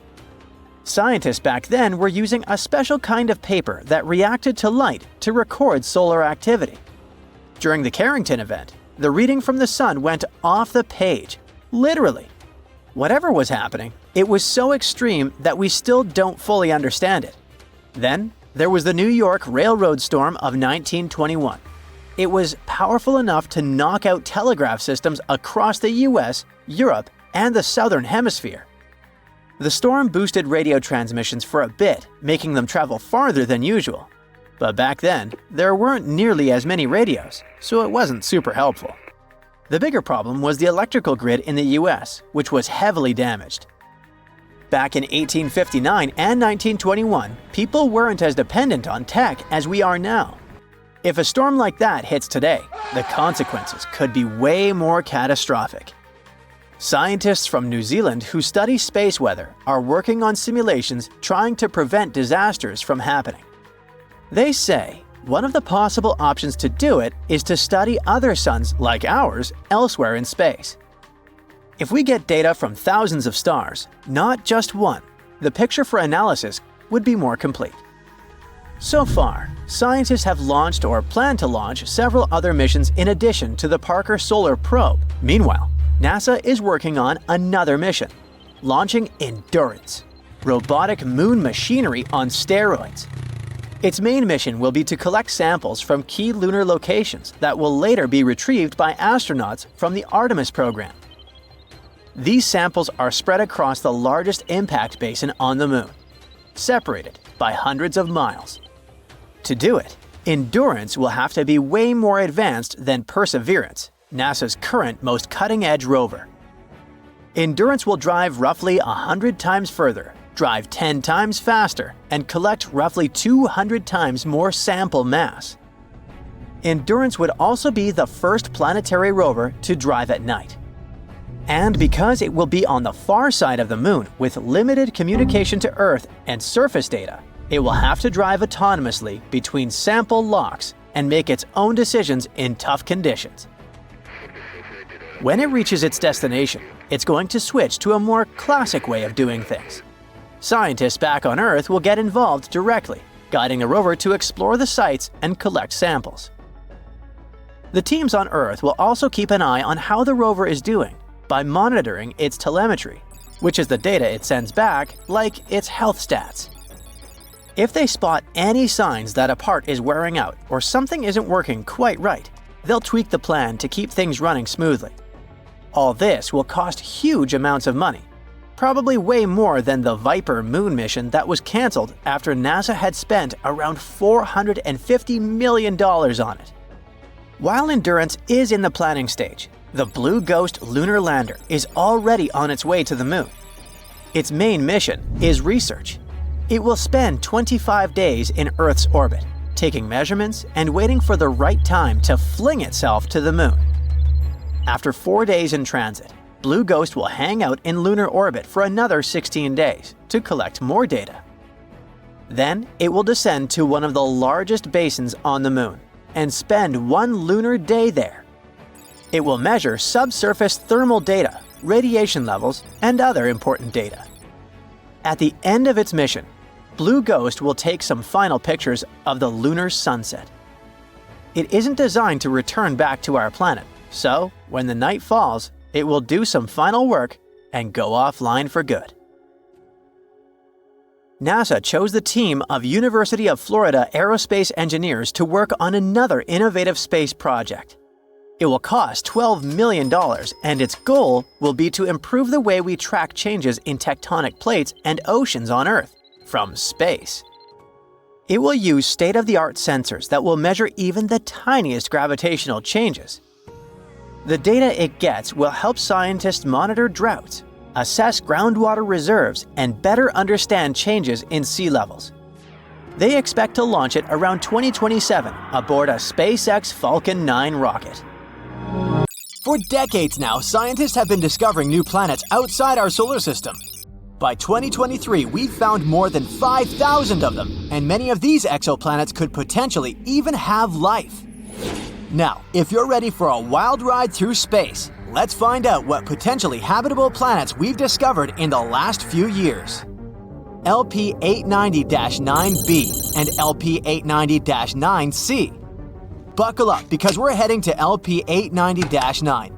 Scientists back then were using a special kind of paper that reacted to light to record solar activity. During the Carrington event, the reading from the Sun went off the page, literally. Whatever was happening, it was so extreme that we still don't fully understand it. Then, there was the New York Railroad Storm of 1921. It was powerful enough to knock out telegraph systems across the US, Europe, and the Southern Hemisphere. The storm boosted radio transmissions for a bit, making them travel farther than usual. But back then, there weren't nearly as many radios, so it wasn't super helpful. The bigger problem was the electrical grid in the US, which was heavily damaged. Back in 1859 and 1921, people weren't as dependent on tech as we are now. If a storm like that hits today, the consequences could be way more catastrophic. Scientists from New Zealand who study space weather are working on simulations trying to prevent disasters from happening. They say one of the possible options to do it is to study other suns like ours elsewhere in space. If we get data from thousands of stars, not just one, the picture for analysis would be more complete. So far, scientists have launched or plan to launch several other missions in addition to the Parker Solar Probe. Meanwhile, NASA is working on another mission, launching Endurance, robotic moon machinery on steroids. Its main mission will be to collect samples from key lunar locations that will later be retrieved by astronauts from the Artemis program. These samples are spread across the largest impact basin on the Moon, separated by hundreds of miles. To do it, Endurance will have to be way more advanced than Perseverance, NASA's current most cutting-edge rover. Endurance will drive roughly 100 times further, drive 10 times faster, and collect roughly 200 times more sample mass. Endurance would also be the first planetary rover to drive at night. And because it will be on the far side of the Moon with limited communication to Earth and surface data, it will have to drive autonomously between sample locks and make its own decisions in tough conditions. When it reaches its destination, it's going to switch to a more classic way of doing things. Scientists back on Earth will get involved directly, guiding the rover to explore the sites and collect samples. The teams on Earth will also keep an eye on how the rover is doing by monitoring its telemetry, which is the data it sends back, like its health stats. If they spot any signs that a part is wearing out or something isn't working quite right, they'll tweak the plan to keep things running smoothly. All this will cost huge amounts of money, probably way more than the Viper moon mission that was cancelled after NASA had spent around $450 million on it. While Endurance is in the planning stage, the Blue Ghost lunar lander is already on its way to the Moon. Its main mission is research. It will spend 25 days in Earth's orbit, taking measurements and waiting for the right time to fling itself to the Moon. After 4 days in transit, Blue Ghost will hang out in lunar orbit for another 16 days to collect more data. Then it will descend to one of the largest basins on the Moon and spend 1 lunar day there. It will measure subsurface thermal data, radiation levels, and other important data. At the end of its mission, Blue Ghost will take some final pictures of the lunar sunset. It isn't designed to return back to our planet, so when the night falls, it will do some final work and go offline for good. NASA chose the team of University of Florida aerospace engineers to work on another innovative space project. It will cost $12 million, and its goal will be to improve the way we track changes in tectonic plates and oceans on Earth from space. It will use state-of-the-art sensors that will measure even the tiniest gravitational changes. The data it gets will help scientists monitor droughts, assess groundwater reserves, and better understand changes in sea levels. They expect to launch it around 2027 aboard a SpaceX Falcon 9 rocket. For decades now, scientists have been discovering new planets outside our solar system. By 2023, we've found more than 5,000 of them, and many of these exoplanets could potentially even have life. Now, if you're ready for a wild ride through space, let's find out what potentially habitable planets we've discovered in the last few years. LP890-9b and LP890-9c. Buckle up because we're heading to LP890-9,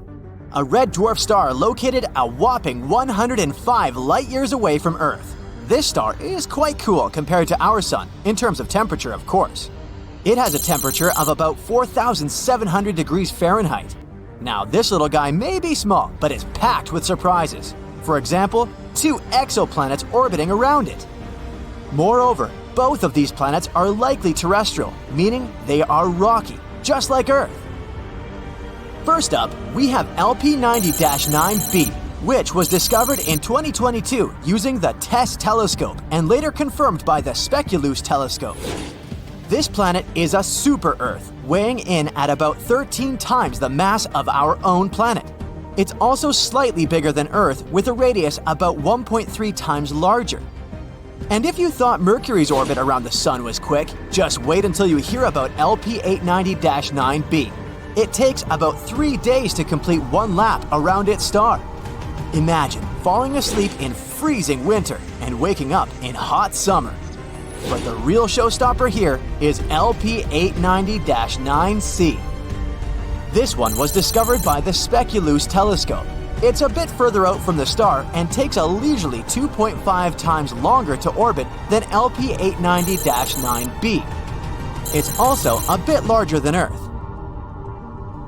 a red dwarf star located a whopping 105 light-years away from Earth. This star is quite cool compared to our Sun, in terms of temperature, of course. It has a temperature of about 4,700 degrees Fahrenheit. Now, this little guy may be small, but it's packed with surprises. For example, 2 exoplanets orbiting around it. Moreover, both of these planets are likely terrestrial, meaning they are rocky, just like Earth. First up, we have LP90-9b, which was discovered in 2022 using the TESS telescope and later confirmed by the Speculoos telescope. This planet is a super-Earth, weighing in at about 13 times the mass of our own planet. It's also slightly bigger than Earth, with a radius about 1.3 times larger. And if you thought Mercury's orbit around the Sun was quick, just wait until you hear about LP890-9b. It takes about 3 days to complete 1 lap around its star. Imagine falling asleep in freezing winter and waking up in hot summer. But the real showstopper here is LP890-9C. This one was discovered by the Speculoos telescope. It's a bit further out from the star and takes a leisurely 2.5 times longer to orbit than LP890-9b. It's also a bit larger than Earth.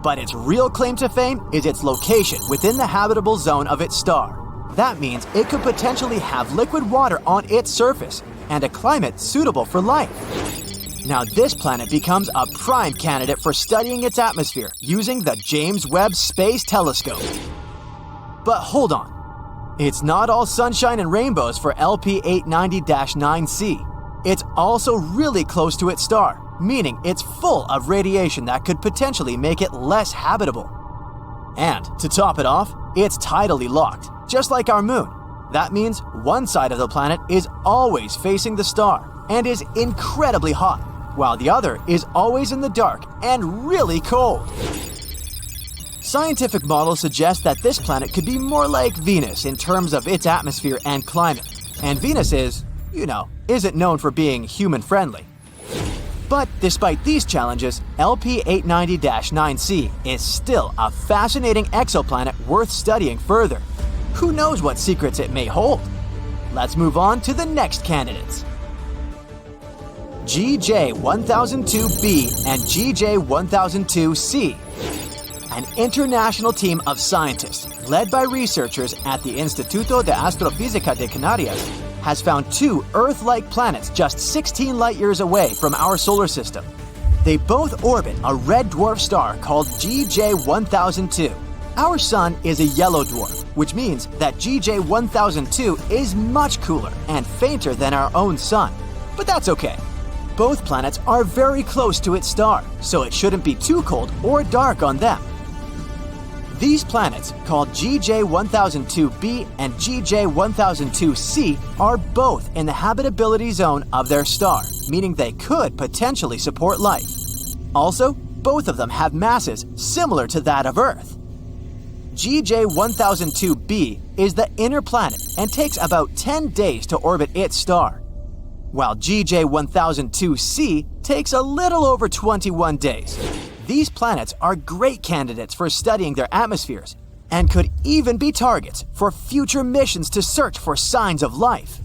But its real claim to fame is its location within the habitable zone of its star. That means it could potentially have liquid water on its surface and a climate suitable for life. Now this planet becomes a prime candidate for studying its atmosphere using the James Webb Space Telescope. But hold on. It's not all sunshine and rainbows for LP890-9C. It's also really close to its star, meaning it's full of radiation that could potentially make it less habitable. And to top it off, it's tidally locked, just like our moon. That means one side of the planet is always facing the star and is incredibly hot, while the other is always in the dark and really cold. Scientific models suggest that this planet could be more like Venus in terms of its atmosphere and climate. And Venus isn't known for being human-friendly. But despite these challenges, LP890-9C is still a fascinating exoplanet worth studying further. Who knows what secrets it may hold? Let's move on to the next candidates. GJ1002b and GJ1002c. An international team of scientists, led by researchers at the Instituto de Astrofísica de Canarias, has found two Earth-like planets just 16 light-years away from our solar system. They both orbit a red dwarf star called GJ1002. Our Sun is a yellow dwarf, which means that GJ1002 is much cooler and fainter than our own Sun. But that's okay. Both planets are very close to its star, so it shouldn't be too cold or dark on them. These planets, called GJ1002b and GJ1002c, are both in the habitability zone of their star, meaning they could potentially support life. Also, both of them have masses similar to that of Earth. GJ1002b is the inner planet and takes about 10 days to orbit its star, while GJ1002c takes a little over 21 days. These planets are great candidates for studying their atmospheres and could even be targets for future missions to search for signs of life.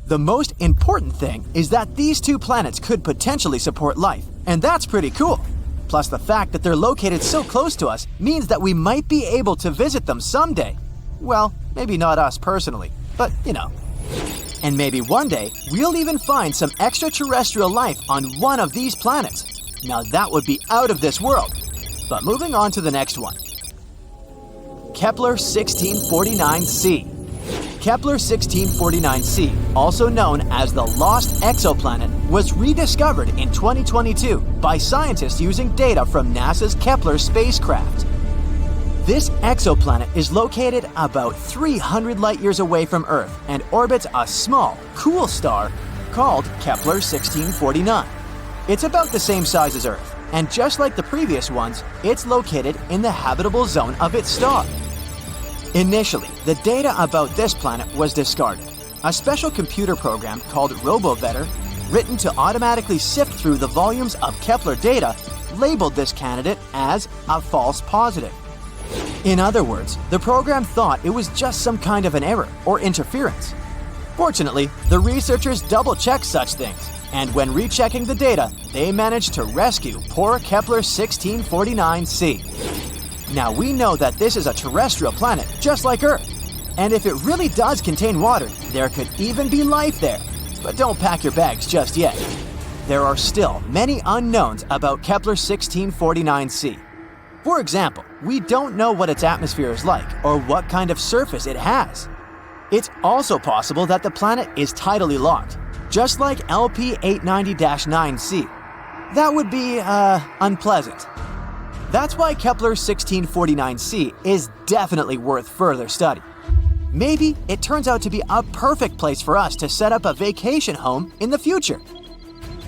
The most important thing is that these two planets could potentially support life, and that's pretty cool. Plus, the fact that they're located so close to us means that we might be able to visit them someday. Well, maybe not us personally, but And maybe one day, we'll even find some extraterrestrial life on one of these planets. Now that would be out of this world. But moving on to the next one. Kepler 1649c. Kepler 1649c, also known as the Lost Exoplanet, was rediscovered in 2022 by scientists using data from NASA's Kepler spacecraft. This exoplanet is located about 300 light-years away from Earth and orbits a small, cool star called Kepler 1649. It's about the same size as Earth, and just like the previous ones, it's located in the habitable zone of its star. Initially, the data about this planet was discarded. A special computer program called RoboVetter, written to automatically sift through the volumes of Kepler data, labeled this candidate as a false positive. In other words, the program thought it was just some kind of an error or interference. Fortunately, the researchers double-checked such things, and when rechecking the data, they managed to rescue poor Kepler 1649c. Now we know that this is a terrestrial planet just like Earth, and if it really does contain water, there could even be life there. But don't pack your bags just yet. There are still many unknowns about Kepler 1649c. For example, we don't know what its atmosphere is like or what kind of surface it has. It's also possible that the planet is tidally locked, just like LP890-9c. That would be, unpleasant. That's why Kepler 1649c is definitely worth further study. Maybe it turns out to be a perfect place for us to set up a vacation home in the future.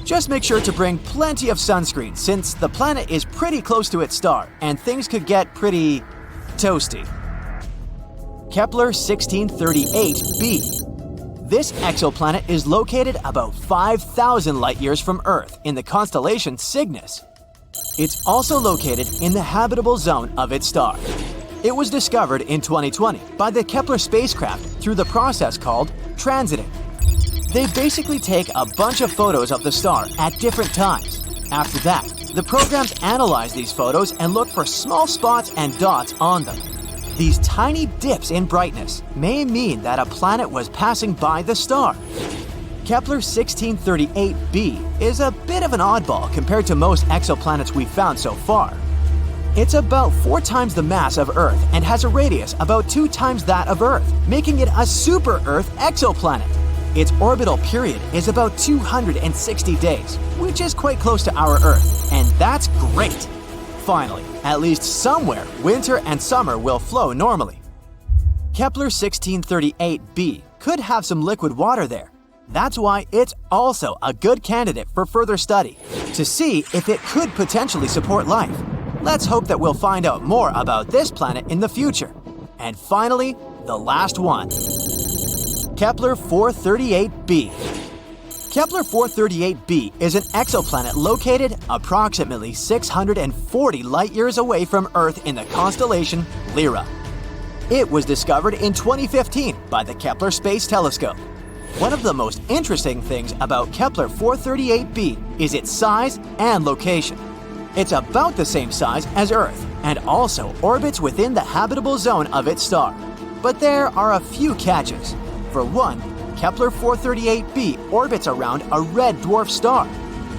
Just make sure to bring plenty of sunscreen since the planet is pretty close to its star and things could get pretty toasty. Kepler 1638b. This exoplanet is located about 5,000 light-years from Earth in the constellation Cygnus. It's also located in the habitable zone of its star. It was discovered in 2020 by the Kepler spacecraft through the process called transiting. They basically take a bunch of photos of the star at different times. After that, the programs analyze these photos and look for small spots and dots on them. These tiny dips in brightness may mean that a planet was passing by the star. Kepler 1638b is a bit of an oddball compared to most exoplanets we've found so far. It's about 4 times the mass of Earth and has a radius about 2 times that of Earth, making it a super-Earth exoplanet. Its orbital period is about 260 days, which is quite close to our Earth, and that's great. Finally, at least somewhere, winter and summer will flow normally. Kepler 1638b could have some liquid water there. That's why it's also a good candidate for further study, to see if it could potentially support life. Let's hope that we'll find out more about this planet in the future. And finally, the last one. Kepler 438b. Kepler 438b is an exoplanet located approximately 640 light-years away from Earth in the constellation Lyra. It was discovered in 2015 by the Kepler Space Telescope. One of the most interesting things about Kepler 438b is its size and location. It's about the same size as Earth and also orbits within the habitable zone of its star. But there are a few catches. For one, Kepler 438b orbits around a red dwarf star,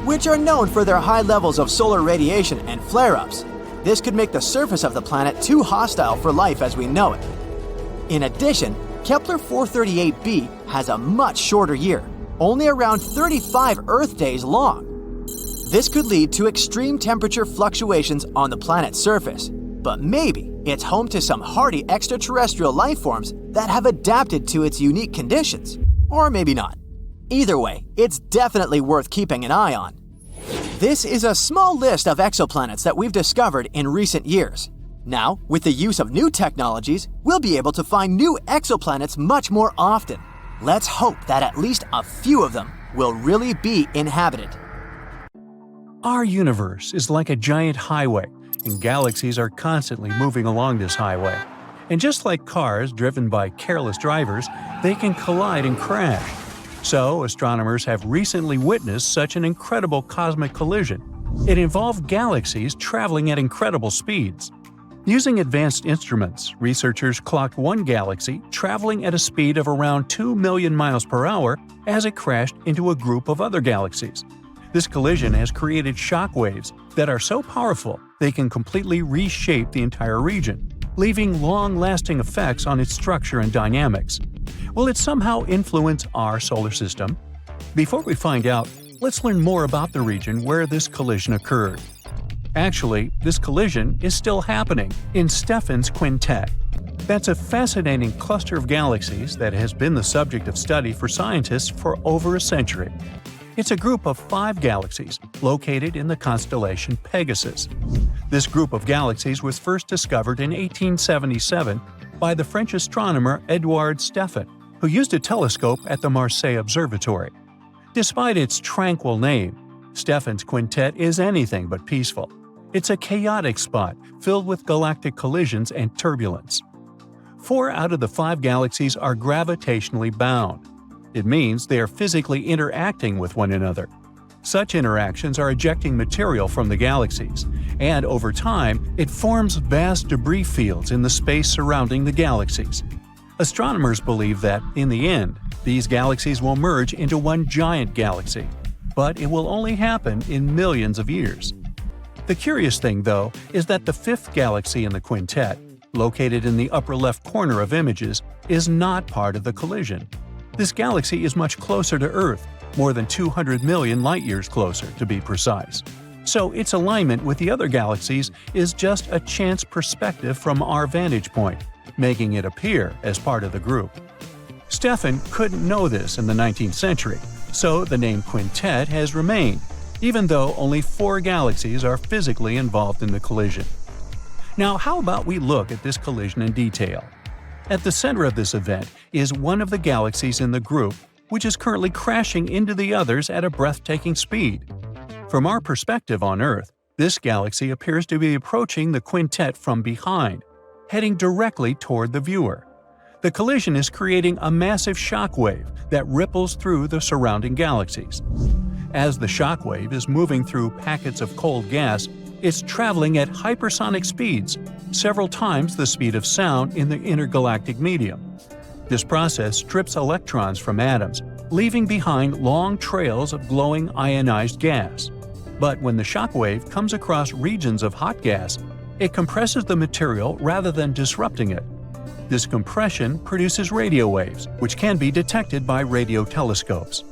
which are known for their high levels of solar radiation and flare-ups. This could make the surface of the planet too hostile for life as we know it. In addition, Kepler 438b has a much shorter year, only around 35 Earth days long. This could lead to extreme temperature fluctuations on the planet's surface, but maybe it's home to some hardy extraterrestrial life forms that have adapted to its unique conditions. Or maybe not. Either way, it's definitely worth keeping an eye on. This is a small list of exoplanets that we've discovered in recent years. Now, with the use of new technologies, we'll be able to find new exoplanets much more often. Let's hope that at least a few of them will really be inhabited. Our universe is like a giant highway, and galaxies are constantly moving along this highway. And just like cars driven by careless drivers, they can collide and crash. So, astronomers have recently witnessed such an incredible cosmic collision. It involved galaxies traveling at incredible speeds. Using advanced instruments, researchers clocked one galaxy traveling at a speed of around 2 million miles per hour as it crashed into a group of other galaxies. This collision has created shock waves that are so powerful they can completely reshape the entire region, leaving long-lasting effects on its structure and dynamics. Will it somehow influence our solar system? Before we find out, let's learn more about the region where this collision occurred. Actually, this collision is still happening in Stephan's quintet. That's a fascinating cluster of galaxies that has been the subject of study for scientists for over a century. It's a group of 5 galaxies located in the constellation Pegasus. This group of galaxies was first discovered in 1877 by the French astronomer Édouard Stephan, who used a telescope at the Marseille Observatory. Despite its tranquil name, Stephan's quintet is anything but peaceful. It's a chaotic spot filled with galactic collisions and turbulence. 4 out of the 5 galaxies are gravitationally bound. It means they are physically interacting with one another. Such interactions are ejecting material from the galaxies, and over time, it forms vast debris fields in the space surrounding the galaxies. Astronomers believe that, in the end, these galaxies will merge into one giant galaxy, but it will only happen in millions of years. The curious thing, though, is that the 5th galaxy in the quintet, located in the upper left corner of images, is not part of the collision. This galaxy is much closer to Earth, more than 200 million light-years closer, to be precise. So its alignment with the other galaxies is just a chance perspective from our vantage point, making it appear as part of the group. Stephan couldn't know this in the 19th century, so the name quintet has remained, even though only 4 galaxies are physically involved in the collision. Now, how about we look at this collision in detail? At the center of this event is one of the galaxies in the group, which is currently crashing into the others at a breathtaking speed. From our perspective on Earth, this galaxy appears to be approaching the quintet from behind, heading directly toward the viewer. The collision is creating a massive shock wave that ripples through the surrounding galaxies. As the shock wave is moving through packets of cold gas, it's traveling at hypersonic speeds, several times the speed of sound in the intergalactic medium. This process strips electrons from atoms, leaving behind long trails of glowing ionized gas. But when the shock wave comes across regions of hot gas, it compresses the material rather than disrupting it. This compression produces radio waves, which can be detected by radio telescopes.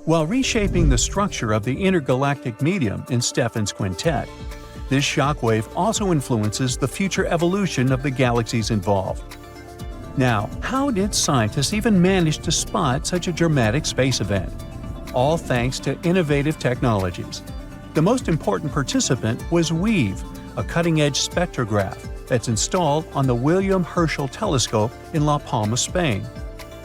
While reshaping the structure of the intergalactic medium in Stephan's quintet, this shockwave also influences the future evolution of the galaxies involved. Now, how did scientists even manage to spot such a dramatic space event? All thanks to innovative technologies. The most important participant was WEAVE, a cutting-edge spectrograph that's installed on the William Herschel telescope in La Palma, Spain.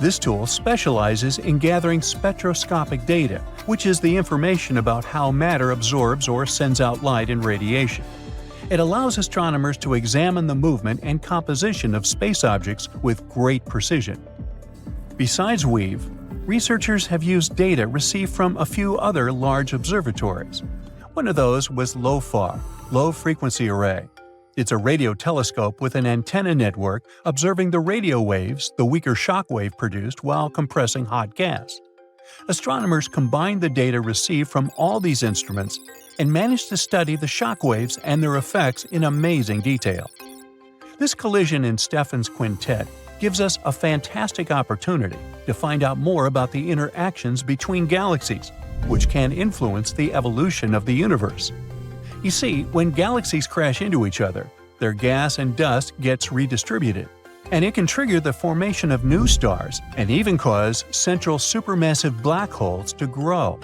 This tool specializes in gathering spectroscopic data, which is the information about how matter absorbs or sends out light and radiation. It allows astronomers to examine the movement and composition of space objects with great precision. Besides WEAVE, researchers have used data received from a few other large observatories. One of those was LOFAR, Low Frequency Array. It's a radio telescope with an antenna network observing the radio waves the weaker shock wave produced while compressing hot gas. Astronomers combined the data received from all these instruments and managed to study the shock waves and their effects in amazing detail. This collision in Stephan's quintet gives us a fantastic opportunity to find out more about the interactions between galaxies, which can influence the evolution of the universe. You see, when galaxies crash into each other, their gas and dust gets redistributed, and it can trigger the formation of new stars and even cause central supermassive black holes to grow.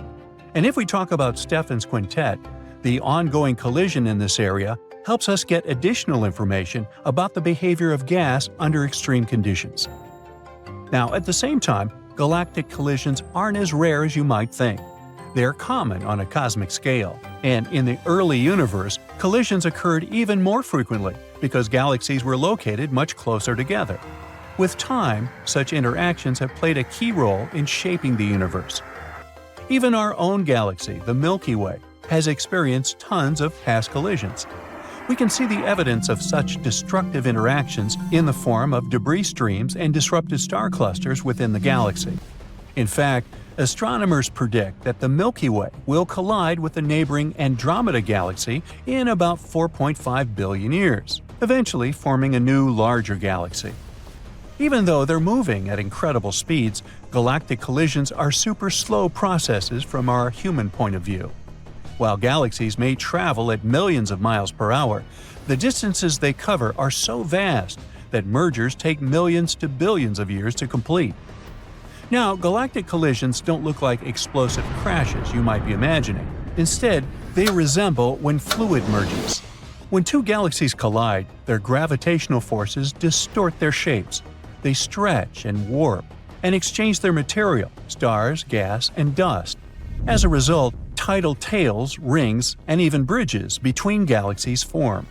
And if we talk about Stephan's quintet, the ongoing collision in this area helps us get additional information about the behavior of gas under extreme conditions. Now, at the same time, galactic collisions aren't as rare as you might think. They're common on a cosmic scale, and in the early universe, collisions occurred even more frequently because galaxies were located much closer together. With time, such interactions have played a key role in shaping the universe. Even our own galaxy, the Milky Way, has experienced tons of past collisions. We can see the evidence of such destructive interactions in the form of debris streams and disrupted star clusters within the galaxy. In fact, astronomers predict that the Milky Way will collide with the neighboring Andromeda galaxy in about 4.5 billion years, eventually forming a new, larger galaxy. Even though they're moving at incredible speeds, galactic collisions are super slow processes from our human point of view. While galaxies may travel at millions of miles per hour, the distances they cover are so vast that mergers take millions to billions of years to complete. Now, galactic collisions don't look like explosive crashes you might be imagining. Instead, they resemble when fluid merges. When two galaxies collide, their gravitational forces distort their shapes. They stretch and warp, and exchange their material, stars, gas, and dust. As a result, tidal tails, rings, and even bridges between galaxies form.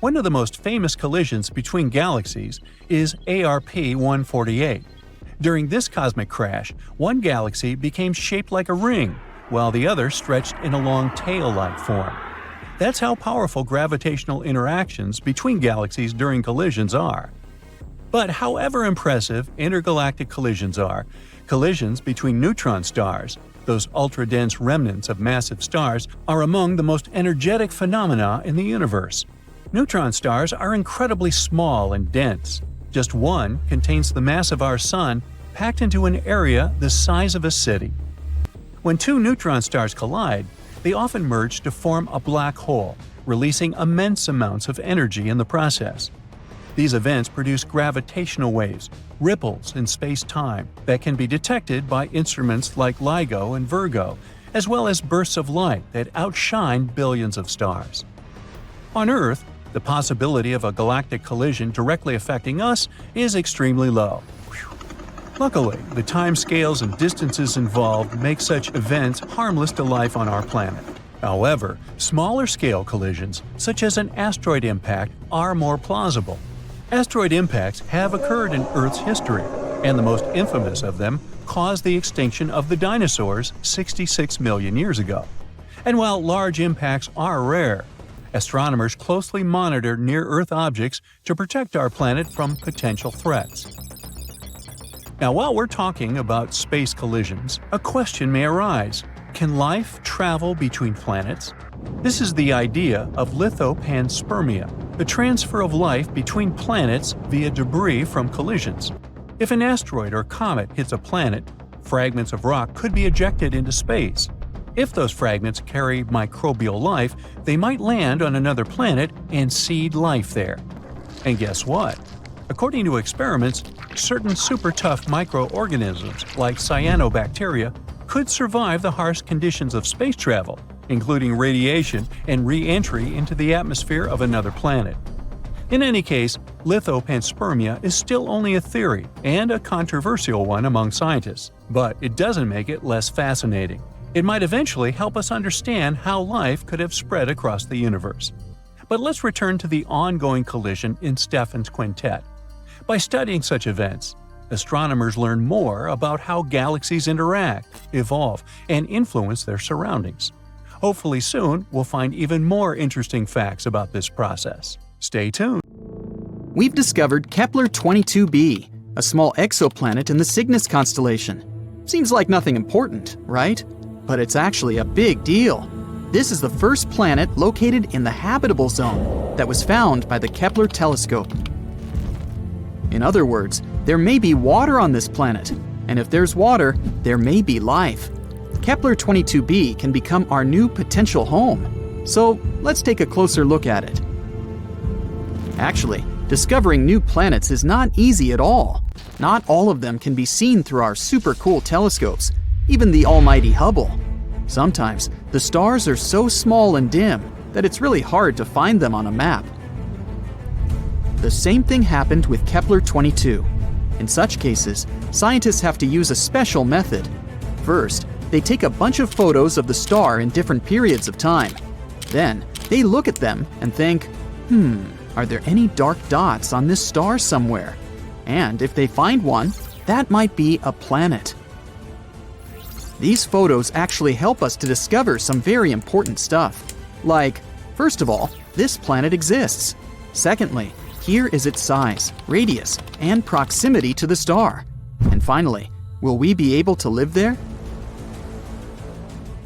One of the most famous collisions between galaxies is ARP 148. During this cosmic crash, one galaxy became shaped like a ring, while the other stretched in a long tail-like form. That's how powerful gravitational interactions between galaxies during collisions are. But however impressive intergalactic collisions are, collisions between neutron stars, those ultra-dense remnants of massive stars, are among the most energetic phenomena in the universe. Neutron stars are incredibly small and dense. Just one contains the mass of our Sun packed into an area the size of a city. When two neutron stars collide, they often merge to form a black hole, releasing immense amounts of energy in the process. These events produce gravitational waves, ripples in space-time, that can be detected by instruments like LIGO and Virgo, as well as bursts of light that outshine billions of stars. On Earth, The possibility of a galactic collision directly affecting us is extremely low. Luckily, the timescales and distances involved make such events harmless to life on our planet. However, smaller-scale collisions, such as an asteroid impact, are more plausible. Asteroid impacts have occurred in Earth's history, and the most infamous of them caused the extinction of the dinosaurs 66 million years ago. And while large impacts are rare, astronomers closely monitor near-Earth objects to protect our planet from potential threats. Now, while we're talking about space collisions, a question may arise. Can life travel between planets? This is the idea of lithopanspermia, the transfer of life between planets via debris from collisions. If an asteroid or comet hits a planet, fragments of rock could be ejected into space. If those fragments carry microbial life, they might land on another planet and seed life there. And guess what? According to experiments, certain super tough microorganisms like cyanobacteria could survive the harsh conditions of space travel, including radiation and re-entry into the atmosphere of another planet. In any case, lithopanspermia is still only a theory and a controversial one among scientists, but it doesn't make it less fascinating. It might eventually help us understand how life could have spread across the universe. But let's return to the ongoing collision in Stephan's quintet. By studying such events, astronomers learn more about how galaxies interact, evolve, and influence their surroundings. Hopefully soon, we'll find even more interesting facts about this process. Stay tuned. We've discovered Kepler 22b, a small exoplanet in the Cygnus constellation. Seems like nothing important, right? But it's actually a big deal. This is the first planet located in the habitable zone that was found by the Kepler telescope. In other words, there may be water on this planet, and if there's water, there may be life. Kepler 22b can become our new potential home. So let's take a closer look at it. Actually, discovering new planets is not easy at all. Not all of them can be seen through our super cool telescopes, even the almighty Hubble. Sometimes, the stars are so small and dim that it's really hard to find them on a map. The same thing happened with Kepler 22. In such cases, scientists have to use a special method. First, they take a bunch of photos of the star in different periods of time. Then, they look at them and think, are there any dark dots on this star somewhere? And if they find one, that might be a planet. These photos actually help us to discover some very important stuff. Like, first of all, this planet exists. Secondly, here is its size, radius, and proximity to the star. And finally, will we be able to live there?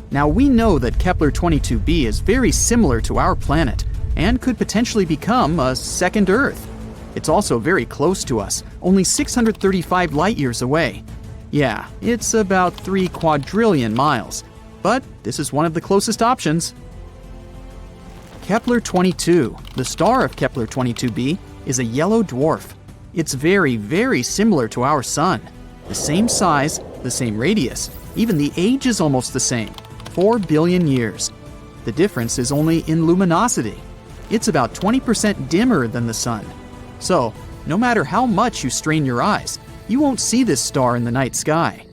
Now we know that Kepler 22b is very similar to our planet and could potentially become a second Earth. It's also very close to us, only 635 light-years away. Yeah, it's about 3 quadrillion miles, but this is one of the closest options. Kepler 22, the star of Kepler 22b, is a yellow dwarf. It's very, very similar to our Sun. The same size, the same radius, even the age is almost the same, 4 billion years. The difference is only in luminosity. It's about 20% dimmer than the Sun. So, no matter how much you strain your eyes, you won't see this star in the night sky.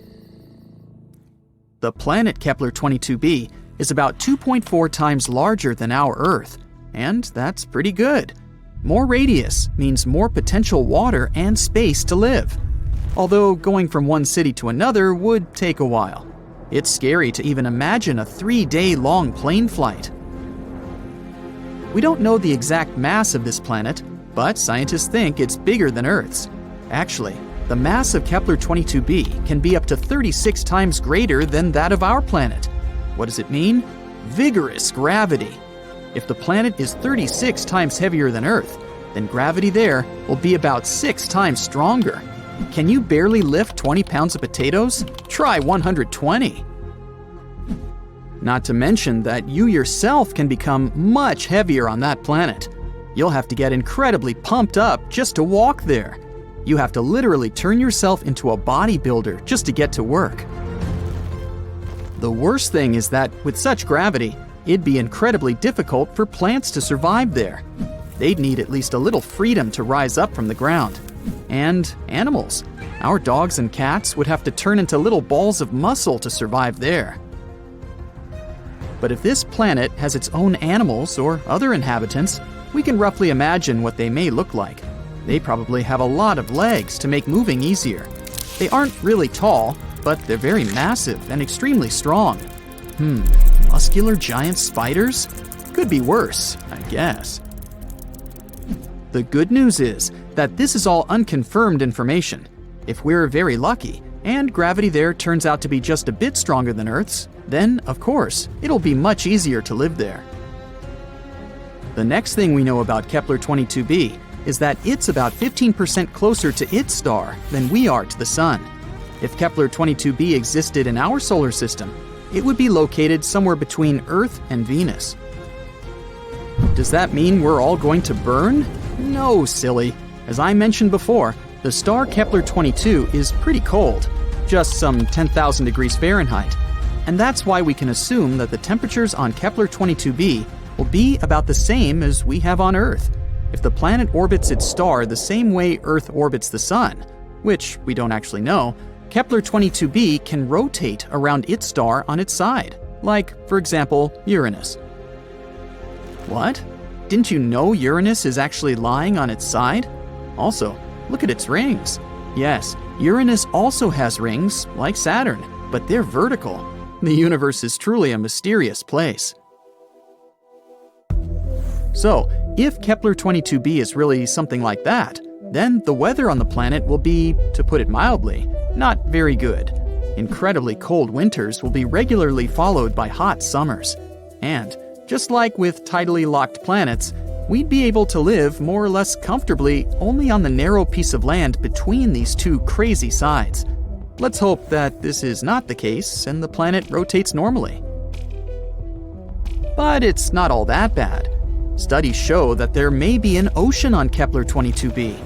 The planet Kepler 22b is about 2.4 times larger than our Earth, and that's pretty good. More radius means more potential water and space to live. Although going from one city to another would take a while. It's scary to even imagine a 3-day-long plane flight. We don't know the exact mass of this planet, but scientists think it's bigger than Earth's. Actually, the mass of Kepler 22b can be up to 36 times greater than that of our planet. What does it mean? Vigorous gravity. If the planet is 36 times heavier than Earth, then gravity there will be about 6 times stronger. Can you barely lift 20 pounds of potatoes? Try 120. Not to mention that you yourself can become much heavier on that planet. You'll have to get incredibly pumped up just to walk there. You have to literally turn yourself into a bodybuilder just to get to work. The worst thing is that with such gravity, it'd be incredibly difficult for plants to survive there. They'd need at least a little freedom to rise up from the ground. And animals. Our dogs and cats would have to turn into little balls of muscle to survive there. But if this planet has its own animals or other inhabitants, we can roughly imagine what they may look like. They probably have a lot of legs to make moving easier. They aren't really tall, but they're very massive and extremely strong. Muscular giant spiders? Could be worse, I guess. The good news is that this is all unconfirmed information. If we're very lucky, and gravity there turns out to be just a bit stronger than Earth's, then, of course, it'll be much easier to live there. The next thing we know about Kepler 22b is that it's about 15% closer to its star than we are to the Sun. If Kepler 22b existed in our solar system, it would be located somewhere between Earth and Venus. Does that mean we're all going to burn? No, silly. As I mentioned before, the star Kepler 22 is pretty cold, just some 10,000 degrees Fahrenheit. And that's why we can assume that the temperatures on Kepler 22b will be about the same as we have on Earth. If the planet orbits its star the same way Earth orbits the Sun, which we don't actually know, Kepler 22b can rotate around its star on its side, like, for example, Uranus. What? Didn't you know Uranus is actually lying on its side? Also, look at its rings. Yes, Uranus also has rings, like Saturn, but they're vertical. The universe is truly a mysterious place. So, if Kepler 22b is really something like that, then the weather on the planet will be, to put it mildly, not very good. Incredibly cold winters will be regularly followed by hot summers. And, just like with tidally locked planets, we'd be able to live more or less comfortably only on the narrow piece of land between these two crazy sides. Let's hope that this is not the case and the planet rotates normally. But it's not all that bad. Studies show that there may be an ocean on Kepler 22b.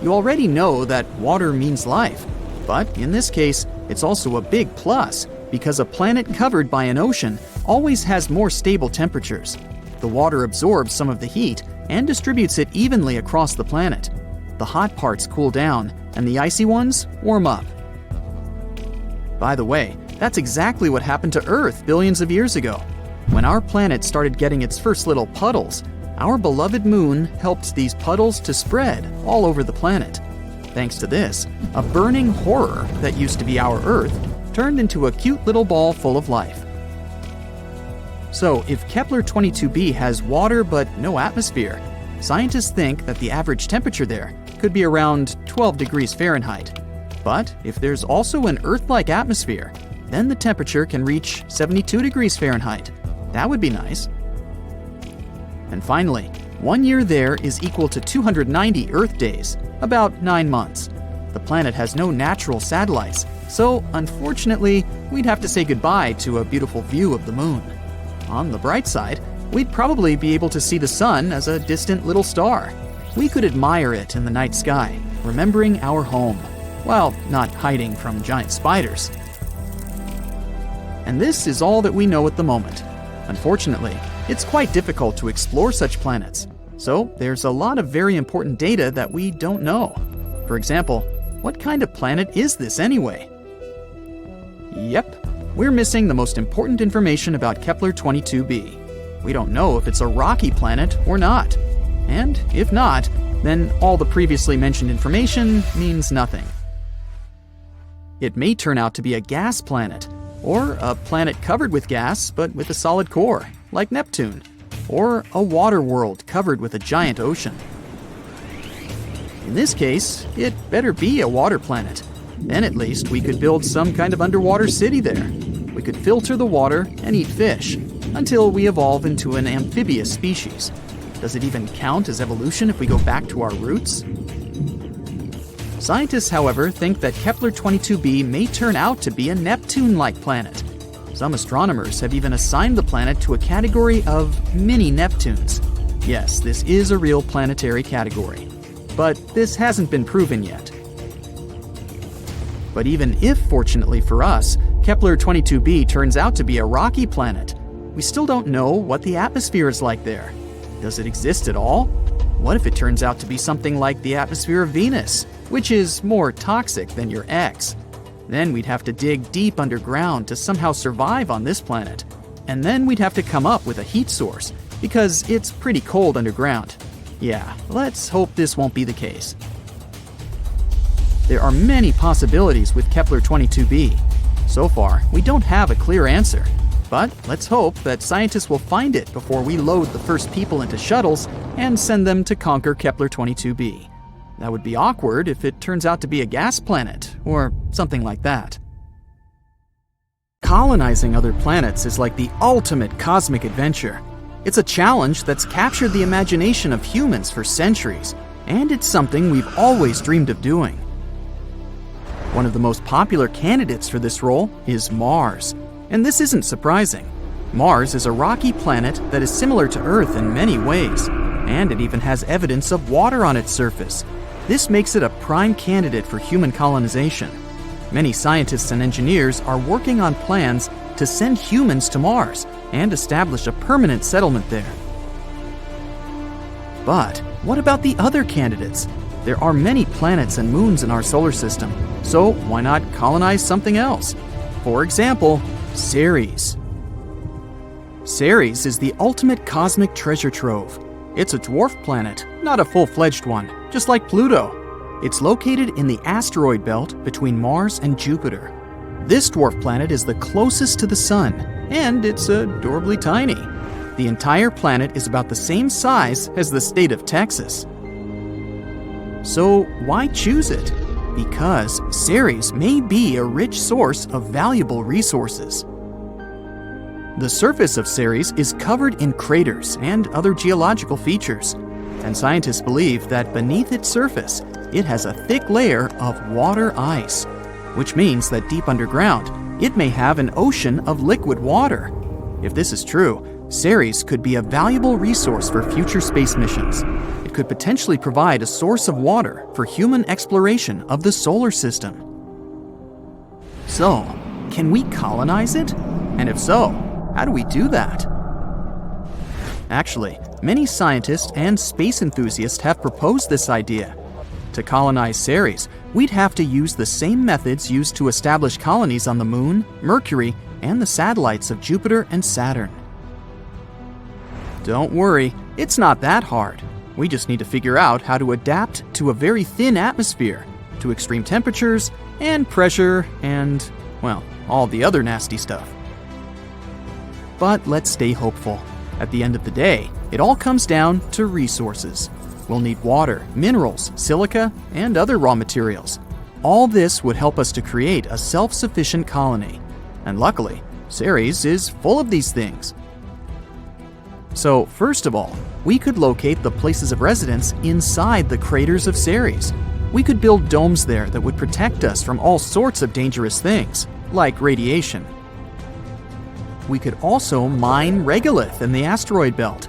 You already know that water means life, but in this case, it's also a big plus because a planet covered by an ocean always has more stable temperatures. The water absorbs some of the heat and distributes it evenly across the planet. The hot parts cool down, and the icy ones warm up. By the way, that's exactly what happened to Earth billions of years ago. When our planet started getting its first little puddles, our beloved moon helped these puddles to spread all over the planet. Thanks to this, a burning horror that used to be our Earth turned into a cute little ball full of life. So, if Kepler 22b has water but no atmosphere, scientists think that the average temperature there could be around 12 degrees Fahrenheit. But if there's also an Earth-like atmosphere, then the temperature can reach 72 degrees Fahrenheit. That would be nice. And finally, 1 year there is equal to 290 Earth days, about 9 months. The planet has no natural satellites, so unfortunately, we'd have to say goodbye to a beautiful view of the moon. On the bright side, we'd probably be able to see the sun as a distant little star. We could admire it in the night sky, remembering our home, while not hiding from giant spiders. And this is all that we know at the moment. Unfortunately, it's quite difficult to explore such planets, so there's a lot of very important data that we don't know. For example, what kind of planet is this anyway? Yep, we're missing the most important information about Kepler 22b. We don't know if it's a rocky planet or not. And if not, then all the previously mentioned information means nothing. It may turn out to be a gas planet, or a planet covered with gas but with a solid core, like Neptune, or a water world covered with a giant ocean. In this case, it better be a water planet. Then at least we could build some kind of underwater city there. We could filter the water and eat fish, until we evolve into an amphibious species. Does it even count as evolution if we go back to our roots? Scientists, however, think that Kepler 22b may turn out to be a Neptune-like planet. Some astronomers have even assigned the planet to a category of mini-Neptunes. Yes, this is a real planetary category. But this hasn't been proven yet. But even if, fortunately for us, Kepler 22b turns out to be a rocky planet, we still don't know what the atmosphere is like there. Does it exist at all? What if it turns out to be something like the atmosphere of Venus, which is more toxic than your ex? Then we'd have to dig deep underground to somehow survive on this planet. And then we'd have to come up with a heat source, because it's pretty cold underground. Yeah, let's hope this won't be the case. There are many possibilities with Kepler 22b. So far, we don't have a clear answer. But let's hope that scientists will find it before we load the first people into shuttles and send them to conquer Kepler 22b. That would be awkward if it turns out to be a gas planet, or something like that. Colonizing other planets is like the ultimate cosmic adventure. It's a challenge that's captured the imagination of humans for centuries, and it's something we've always dreamed of doing. One of the most popular candidates for this role is Mars. And this isn't surprising. Mars is a rocky planet that is similar to Earth in many ways, and it even has evidence of water on its surface. This makes it a prime candidate for human colonization. Many scientists and engineers are working on plans to send humans to Mars and establish a permanent settlement there. But what about the other candidates? There are many planets and moons in our solar system, so why not colonize something else? For example, Ceres. Ceres is the ultimate cosmic treasure trove. It's a dwarf planet, not a full-fledged one, just like Pluto. It's located in the asteroid belt between Mars and Jupiter. This dwarf planet is the closest to the Sun, and it's adorably tiny. The entire planet is about the same size as the state of Texas. So why choose it? Because Ceres may be a rich source of valuable resources. The surface of Ceres is covered in craters and other geological features, and scientists believe that beneath its surface, it has a thick layer of water ice, which means that deep underground, it may have an ocean of liquid water. If this is true, Ceres could be a valuable resource for future space missions. It could potentially provide a source of water for human exploration of the solar system. So, can we colonize it? And if so, how do we do that? Actually, many scientists and space enthusiasts have proposed this idea. To colonize Ceres, we'd have to use the same methods used to establish colonies on the Moon, Mercury, and the satellites of Jupiter and Saturn. Don't worry, it's not that hard. We just need to figure out how to adapt to a very thin atmosphere, to extreme temperatures, and pressure, and, well, all the other nasty stuff. But let's stay hopeful. At the end of the day, it all comes down to resources. We'll need water, minerals, silica, and other raw materials. All this would help us to create a self-sufficient colony. And luckily, Ceres is full of these things. So, first of all, we could locate the places of residence inside the craters of Ceres. We could build domes there that would protect us from all sorts of dangerous things, like radiation. We could also mine regolith in the asteroid belt.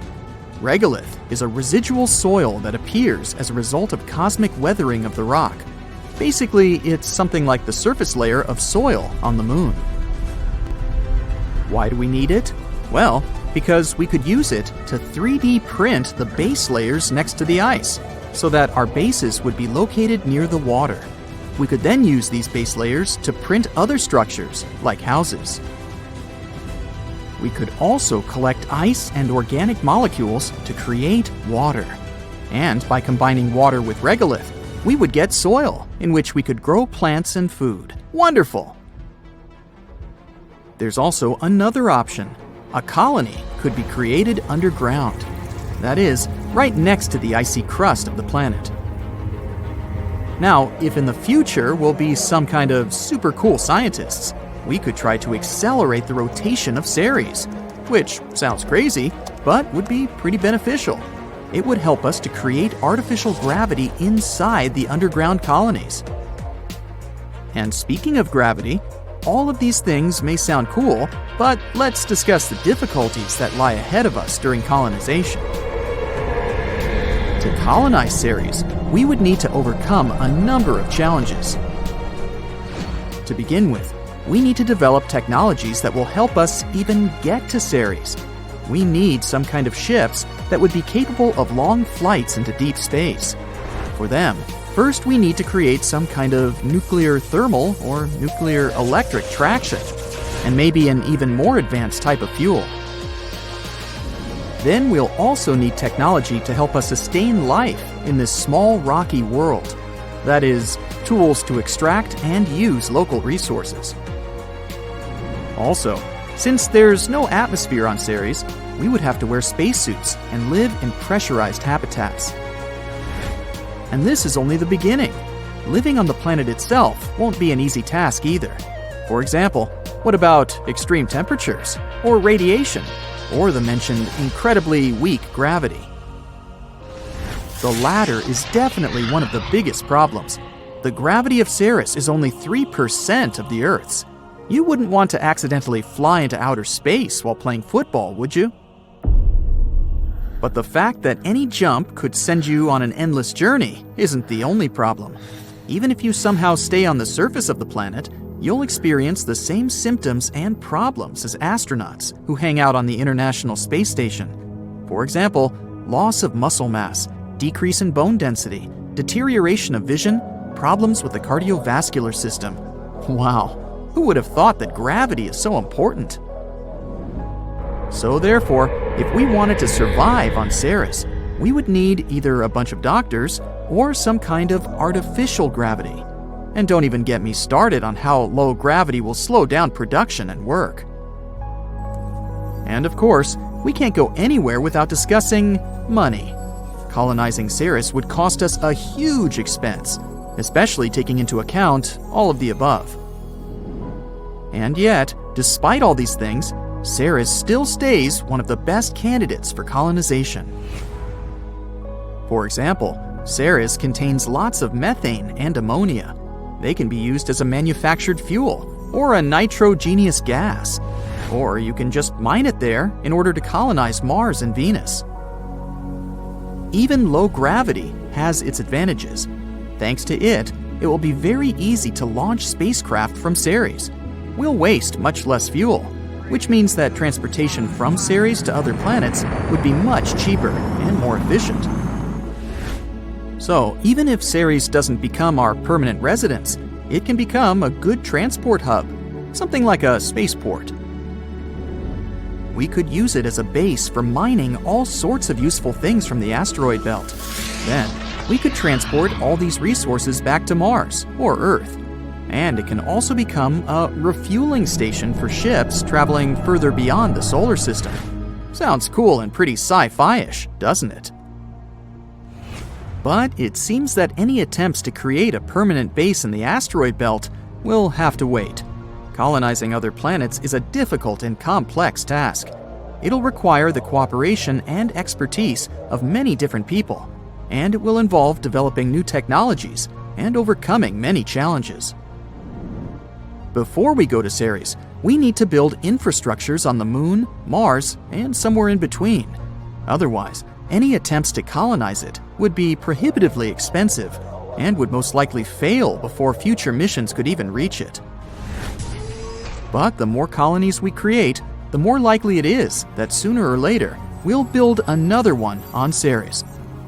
Regolith is a residual soil that appears as a result of cosmic weathering of the rock. Basically, it's something like the surface layer of soil on the Moon. Why do we need it? Well, because we could use it to 3D print the base layers next to the ice, so that our bases would be located near the water. We could then use these base layers to print other structures, like houses. We could also collect ice and organic molecules to create water. And by combining water with regolith, we would get soil in which we could grow plants and food. Wonderful! There's also another option. A colony could be created underground. That is, right next to the icy crust of the planet. Now, if in the future we'll be some kind of super cool scientists, we could try to accelerate the rotation of Ceres, which sounds crazy, but would be pretty beneficial. It would help us to create artificial gravity inside the underground colonies. And speaking of gravity, all of these things may sound cool, but let's discuss the difficulties that lie ahead of us during colonization. To colonize Ceres, we would need to overcome a number of challenges. To begin with, we need to develop technologies that will help us even get to Ceres. We need some kind of ships that would be capable of long flights into deep space. For them, first we need to create some kind of nuclear thermal or nuclear electric traction, and maybe an even more advanced type of fuel. Then we'll also need technology to help us sustain life in this small rocky world. That is, tools to extract and use local resources. Also, since there's no atmosphere on Ceres, we would have to wear spacesuits and live in pressurized habitats. And this is only the beginning. Living on the planet itself won't be an easy task either. For example, what about extreme temperatures, or radiation, or the mentioned incredibly weak gravity? The latter is definitely one of the biggest problems. The gravity of Ceres is only 3% of the Earth's. You wouldn't want to accidentally fly into outer space while playing football, would you? But the fact that any jump could send you on an endless journey isn't the only problem. Even if you somehow stay on the surface of the planet, you'll experience the same symptoms and problems as astronauts who hang out on the International Space Station. For example, loss of muscle mass, decrease in bone density, deterioration of vision, problems with the cardiovascular system. Wow, who would have thought that gravity is so important? So therefore, if we wanted to survive on Ceres, we would need either a bunch of doctors or some kind of artificial gravity. And don't even get me started on how low gravity will slow down production and work. And of course, we can't go anywhere without discussing money. Colonizing Ceres would cost us a huge expense, especially taking into account all of the above. And yet, despite all these things, Ceres still stays one of the best candidates for colonization. For example, Ceres contains lots of methane and ammonia. They can be used as a manufactured fuel or a nitrogenous gas. Or you can just mine it there in order to colonize Mars and Venus. Even low gravity has its advantages. Thanks to it, it will be very easy to launch spacecraft from Ceres. We'll waste much less fuel, which means that transportation from Ceres to other planets would be much cheaper and more efficient. So, even if Ceres doesn't become our permanent residence, it can become a good transport hub, something like a spaceport. We could use it as a base for mining all sorts of useful things from the asteroid belt. Then, we could transport all these resources back to Mars or Earth. And it can also become a refueling station for ships traveling further beyond the solar system. Sounds cool and pretty sci-fi-ish, doesn't it? But it seems that any attempts to create a permanent base in the asteroid belt will have to wait. Colonizing other planets is a difficult and complex task. It'll require the cooperation and expertise of many different people, and it will involve developing new technologies and overcoming many challenges. Before we go to Ceres, we need to build infrastructures on the Moon, Mars, and somewhere in between. Otherwise, any attempts to colonize it would be prohibitively expensive and would most likely fail before future missions could even reach it. But the more colonies we create, the more likely it is that sooner or later we'll build another one on Ceres.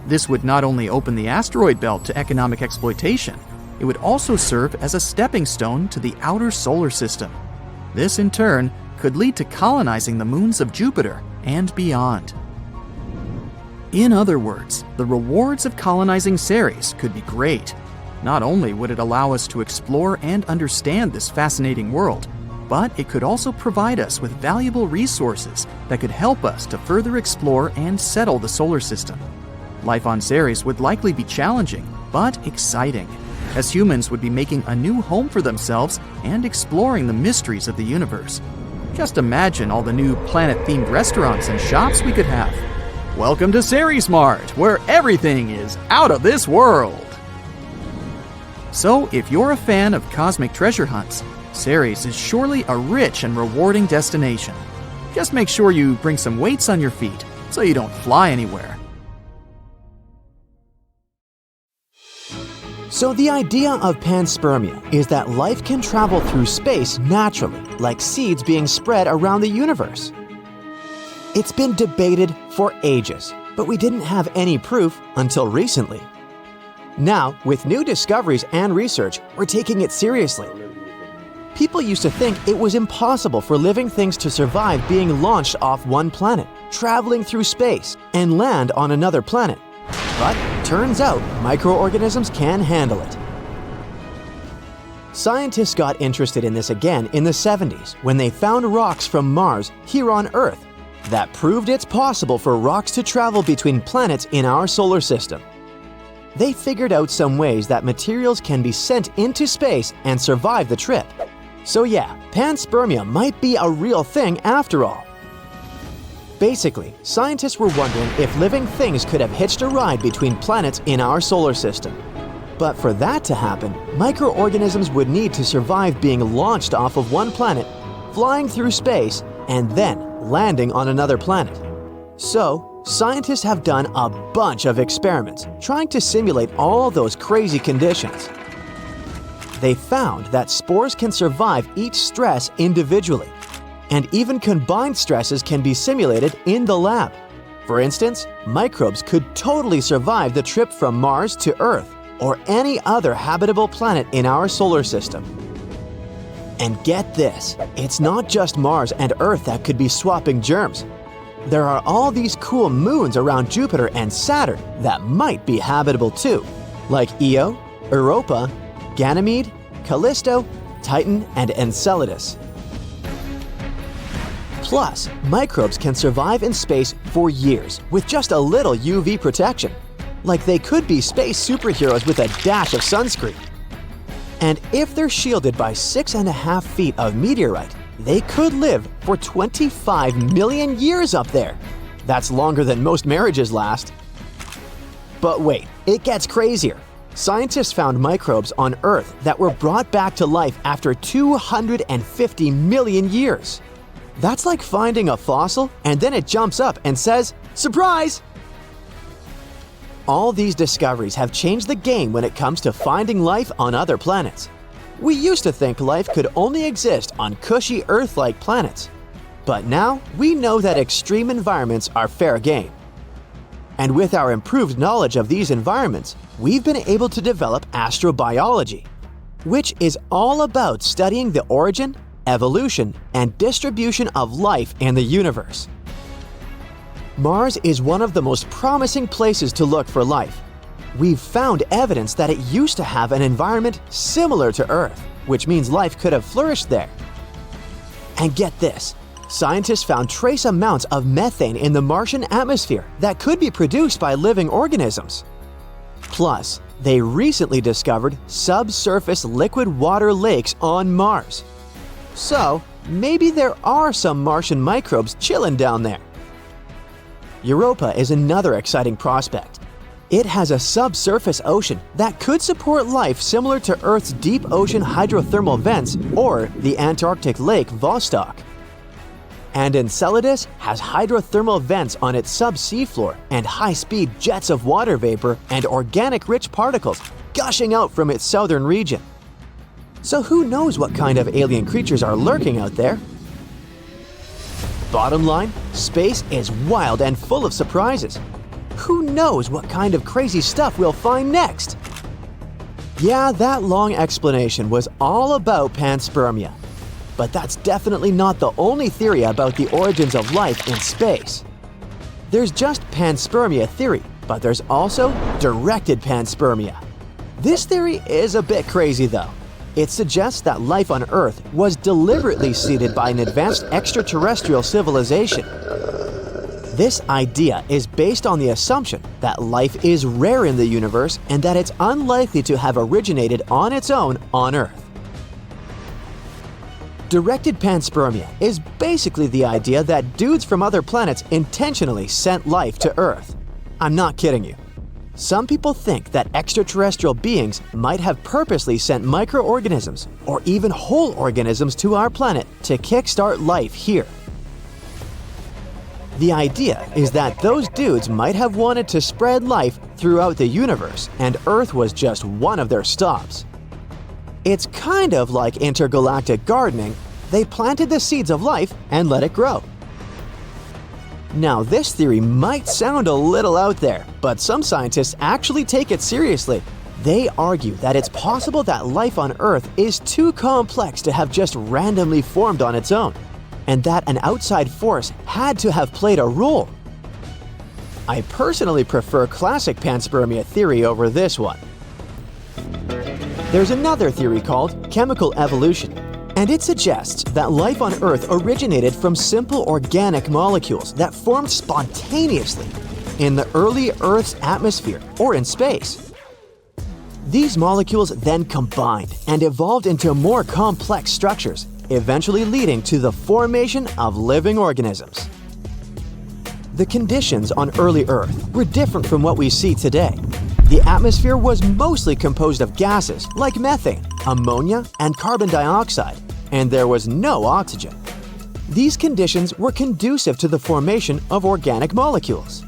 This would not only open the asteroid belt to economic exploitation, it would also serve as a stepping stone to the outer solar system. This, in turn, could lead to colonizing the moons of Jupiter and beyond. In other words, the rewards of colonizing Ceres could be great. Not only would it allow us to explore and understand this fascinating world, but it could also provide us with valuable resources that could help us to further explore and settle the solar system. Life on Ceres would likely be challenging, but exciting, as humans would be making a new home for themselves and exploring the mysteries of the universe. Just imagine all the new planet-themed restaurants and shops we could have. Welcome to Ceres Mart, where everything is out of this world! So, if you're a fan of cosmic treasure hunts, Ceres is surely a rich and rewarding destination. Just make sure you bring some weights on your feet so you don't fly anywhere. So the idea of panspermia is that life can travel through space naturally, like seeds being spread around the universe. It's been debated for ages, but we didn't have any proof until recently. Now, with new discoveries and research, we're taking it seriously. People used to think it was impossible for living things to survive being launched off one planet, traveling through space, and land on another planet. But turns out microorganisms can handle it. Scientists got interested in this again in the 70s when they found rocks from Mars here on Earth that proved it's possible for rocks to travel between planets in our solar system. They figured out some ways that materials can be sent into space and survive the trip. So yeah, panspermia might be a real thing after all. Basically, scientists were wondering if living things could have hitched a ride between planets in our solar system. But for that to happen, microorganisms would need to survive being launched off of one planet, flying through space, and then landing on another planet. So, scientists have done a bunch of experiments trying to simulate all those crazy conditions. They found that spores can survive each stress individually, and even combined stresses can be simulated in the lab. For instance, microbes could totally survive the trip from Mars to Earth or any other habitable planet in our solar system. And get this, it's not just Mars and Earth that could be swapping germs. There are all these cool moons around Jupiter and Saturn that might be habitable too, like Io, Europa, Ganymede, Callisto, Titan, and Enceladus. Plus, microbes can survive in space for years with just a little UV protection. Like they could be space superheroes with a dash of sunscreen. And if they're shielded by 6.5 feet of meteorite, they could live for 25 million years up there. That's longer than most marriages last. But wait, it gets crazier. Scientists found microbes on Earth that were brought back to life after 250 million years. That's like finding a fossil and then it jumps up and says, "Surprise!" All these discoveries have changed the game when it comes to finding life on other planets. We used to think life could only exist on cushy Earth-like planets. But now we know that extreme environments are fair game. And with our improved knowledge of these environments, we've been able to develop astrobiology, which is all about studying the origin, evolution, and distribution of life in the universe. Mars is one of the most promising places to look for life. We've found evidence that it used to have an environment similar to Earth, which means life could have flourished there. And get this, scientists found trace amounts of methane in the Martian atmosphere that could be produced by living organisms. Plus, they recently discovered subsurface liquid water lakes on Mars. So, maybe there are some Martian microbes chilling down there. Europa is another exciting prospect. It has a subsurface ocean that could support life similar to Earth's deep ocean hydrothermal vents or the Antarctic lake Vostok. And Enceladus has hydrothermal vents on its subsea floor and high-speed jets of water vapor and organic-rich particles gushing out from its southern region. So who knows what kind of alien creatures are lurking out there? Bottom line, space is wild and full of surprises. Who knows what kind of crazy stuff we'll find next? Yeah, that long explanation was all about panspermia. But that's definitely not the only theory about the origins of life in space. There's just panspermia theory, but there's also directed panspermia. This theory is a bit crazy though. It suggests that life on Earth was deliberately seeded by an advanced extraterrestrial civilization. This idea is based on the assumption that life is rare in the universe and that it's unlikely to have originated on its own on Earth. Directed panspermia is basically the idea that dudes from other planets intentionally sent life to Earth. I'm not kidding you. Some people think that extraterrestrial beings might have purposely sent microorganisms or even whole organisms to our planet to kickstart life here. The idea is that those dudes might have wanted to spread life throughout the universe, and Earth was just one of their stops. It's kind of like intergalactic gardening. They planted the seeds of life and let it grow. Now, this theory might sound a little out there, but some scientists actually take it seriously. They argue that it's possible that life on Earth is too complex to have just randomly formed on its own, and that an outside force had to have played a role. I personally prefer classic panspermia theory over this one. There's another theory called chemical evolution, and it suggests that life on Earth originated from simple organic molecules that formed spontaneously in the early Earth's atmosphere or in space. These molecules then combined and evolved into more complex structures, eventually leading to the formation of living organisms. The conditions on early Earth were different from what we see today. The atmosphere was mostly composed of gases like methane, ammonia, and carbon dioxide, and there was no oxygen. These conditions were conducive to the formation of organic molecules.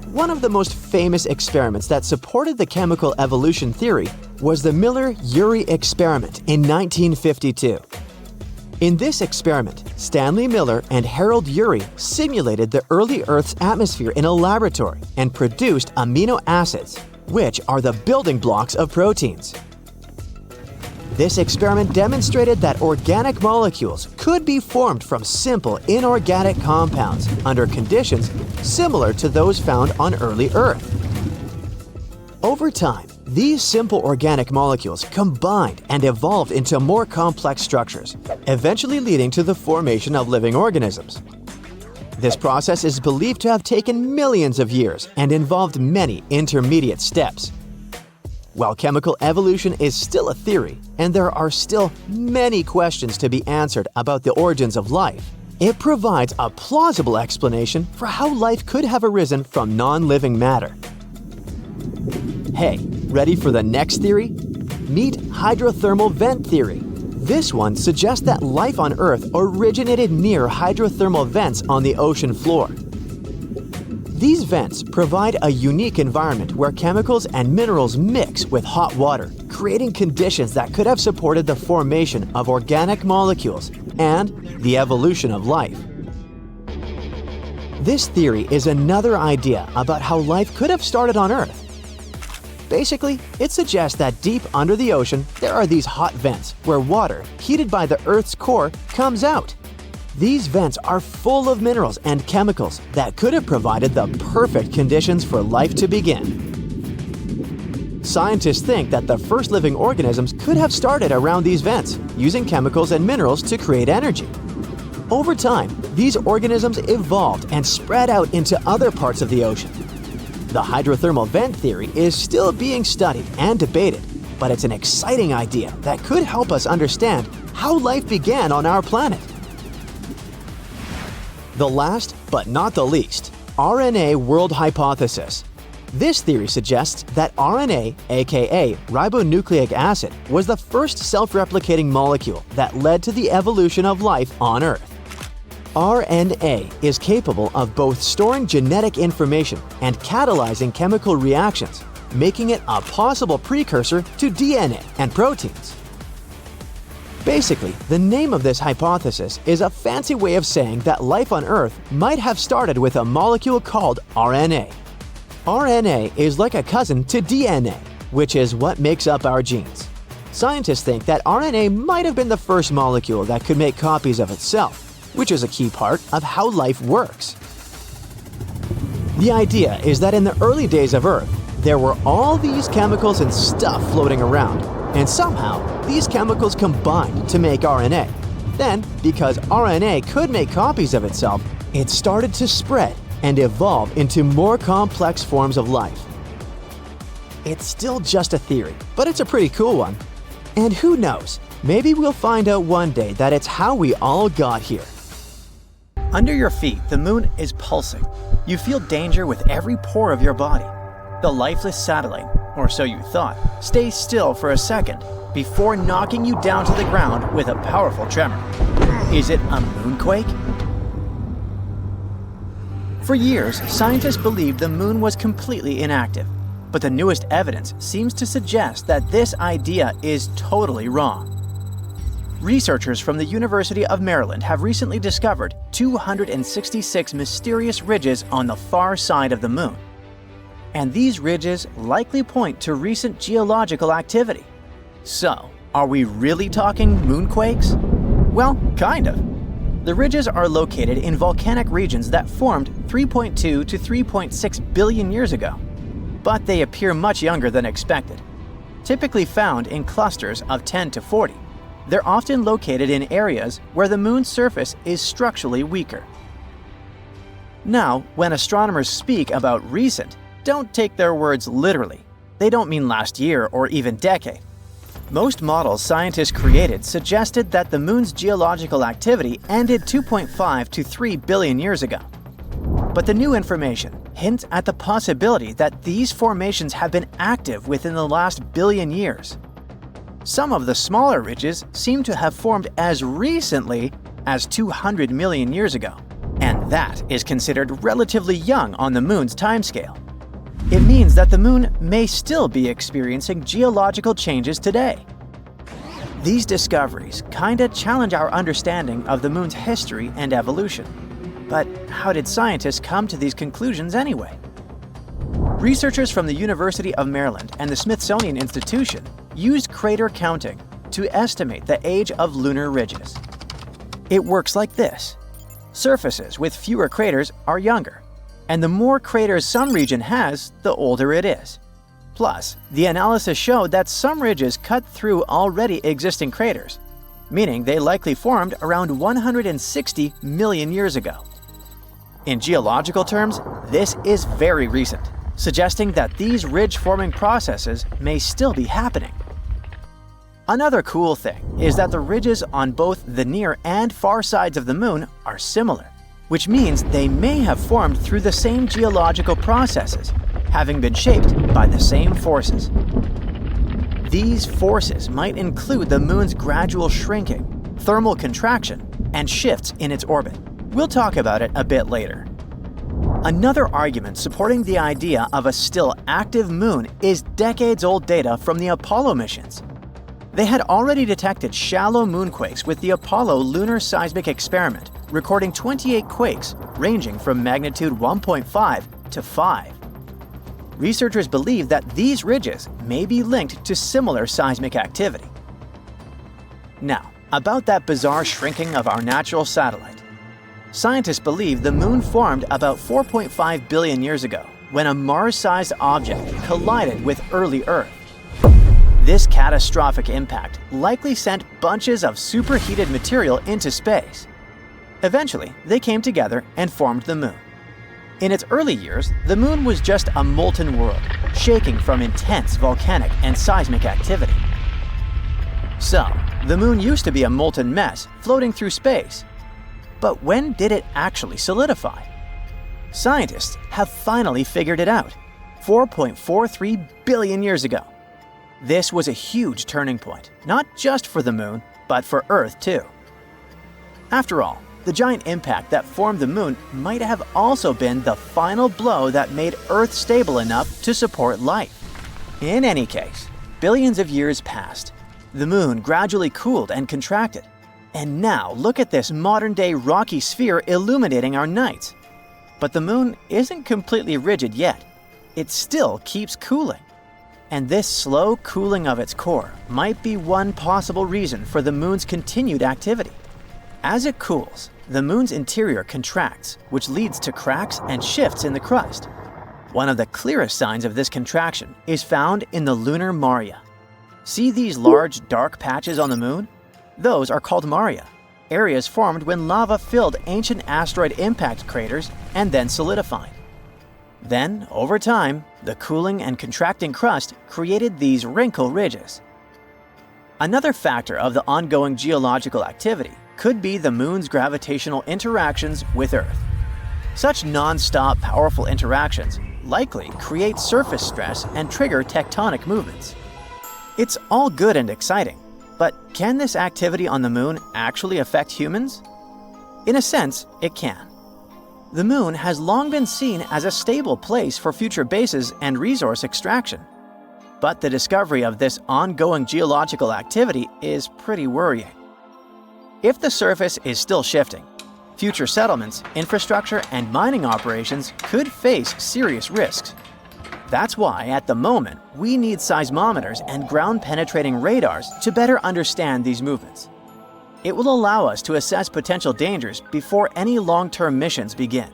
One of the most famous experiments that supported the chemical evolution theory was the Miller-Urey experiment in 1952. In this experiment, Stanley Miller and Harold Urey simulated the early Earth's atmosphere in a laboratory and produced amino acids, which are the building blocks of proteins. This experiment demonstrated that organic molecules could be formed from simple inorganic compounds under conditions similar to those found on early Earth. Over time, these simple organic molecules combined and evolved into more complex structures, eventually leading to the formation of living organisms. This process is believed to have taken millions of years and involved many intermediate steps. While chemical evolution is still a theory, and there are still many questions to be answered about the origins of life, it provides a plausible explanation for how life could have arisen from non-living matter. Hey, ready for the next theory? Meet hydrothermal vent theory. This one suggests that life on Earth originated near hydrothermal vents on the ocean floor. These vents provide a unique environment where chemicals and minerals mix with hot water, creating conditions that could have supported the formation of organic molecules and the evolution of life. This theory is another idea about how life could have started on Earth. Basically, it suggests that deep under the ocean, there are these hot vents where water, heated by the Earth's core, comes out. These vents are full of minerals and chemicals that could have provided the perfect conditions for life to begin. Scientists think that the first living organisms could have started around these vents, using chemicals and minerals to create energy. Over time, these organisms evolved and spread out into other parts of the ocean. The hydrothermal vent theory is still being studied and debated, but it's an exciting idea that could help us understand how life began on our planet. The last, but not the least, RNA world hypothesis. This theory suggests that RNA, aka ribonucleic acid, was the first self-replicating molecule that led to the evolution of life on Earth. RNA is capable of both storing genetic information and catalyzing chemical reactions, making it a possible precursor to DNA and proteins. Basically, the name of this hypothesis is a fancy way of saying that life on Earth might have started with a molecule called RNA. RNA is like a cousin to DNA, which is what makes up our genes. Scientists think that RNA might have been the first molecule that could make copies of itself, which is a key part of how life works. The idea is that in the early days of Earth, there were all these chemicals and stuff floating around, and somehow these chemicals combined to make RNA. Then, because RNA could make copies of itself, it started to spread and evolve into more complex forms of life. It's still just a theory, but it's a pretty cool one. And who knows, maybe we'll find out one day that it's how we all got here. Under your feet, the moon is pulsing. You feel danger with every pore of your body. The lifeless satellite, or so you thought, stays still for a second before knocking you down to the ground with a powerful tremor. Is it a moonquake? For years, scientists believed the moon was completely inactive, but the newest evidence seems to suggest that this idea is totally wrong. Researchers from the University of Maryland have recently discovered 266 mysterious ridges on the far side of the moon. And these ridges likely point to recent geological activity. So, are we really talking moonquakes? Well, kind of. The ridges are located in volcanic regions that formed 3.2 to 3.6 billion years ago. But they appear much younger than expected. Typically found in clusters of 10 to 40, they're often located in areas where the moon's surface is structurally weaker. Now, when astronomers speak about recent, don't take their words literally. They don't mean last year or even decade. Most models scientists created suggested that the moon's geological activity ended 2.5 to 3 billion years ago. But the new information hints at the possibility that these formations have been active within the last billion years. Some of the smaller ridges seem to have formed as recently as 200 million years ago, and that is considered relatively young on the moon's timescale. It means that the moon may still be experiencing geological changes today. These discoveries kinda challenge our understanding of the moon's history and evolution. But how did scientists come to these conclusions anyway? Researchers from the University of Maryland and the Smithsonian Institution used crater counting to estimate the age of lunar ridges. It works like this. Surfaces with fewer craters are younger, and the more craters some region has, the older it is. Plus, the analysis showed that some ridges cut through already existing craters, meaning they likely formed around 160 million years ago. In geological terms, this is very recent, suggesting that these ridge-forming processes may still be happening. Another cool thing is that the ridges on both the near and far sides of the moon are similar, which means they may have formed through the same geological processes, having been shaped by the same forces. These forces might include the moon's gradual shrinking, thermal contraction, and shifts in its orbit. We'll talk about it a bit later. Another argument supporting the idea of a still active moon is decades-old data from the Apollo missions. They had already detected shallow moonquakes with the Apollo Lunar Seismic Experiment, recording 28 quakes ranging from magnitude 1.5 to 5. Researchers believe that these ridges may be linked to similar seismic activity. Now, about that bizarre shrinking of our natural satellite. Scientists believe the moon formed about 4.5 billion years ago when a Mars-sized object collided with early Earth. This catastrophic impact likely sent bunches of superheated material into space. Eventually, they came together and formed the moon. In its early years, the moon was just a molten world, shaking from intense volcanic and seismic activity. So, the moon used to be a molten mess floating through space. But when did it actually solidify? Scientists have finally figured it out, 4.43 billion years ago. This was a huge turning point, not just for the moon, but for Earth too. After all, the giant impact that formed the moon might have also been the final blow that made Earth stable enough to support life. In any case, billions of years passed. The moon gradually cooled and contracted. And now look at this modern-day rocky sphere illuminating our nights. But the moon isn't completely rigid yet. It still keeps cooling. And this slow cooling of its core might be one possible reason for the moon's continued activity. As it cools, the moon's interior contracts, which leads to cracks and shifts in the crust. One of the clearest signs of this contraction is found in the lunar maria. See these large dark patches on the moon? Those are called maria, areas formed when lava filled ancient asteroid impact craters and then solidified. Then, over time, the cooling and contracting crust created these wrinkle ridges. Another factor of the ongoing geological activity could be the moon's gravitational interactions with Earth. Such non-stop powerful interactions likely create surface stress and trigger tectonic movements. It's all good and exciting, but can this activity on the moon actually affect humans? In a sense, it can. The moon has long been seen as a stable place for future bases and resource extraction. But the discovery of this ongoing geological activity is pretty worrying. If the surface is still shifting, future settlements, infrastructure, and mining operations could face serious risks. That's why, at the moment, we need seismometers and ground-penetrating radars to better understand these movements. It will allow us to assess potential dangers before any long-term missions begin.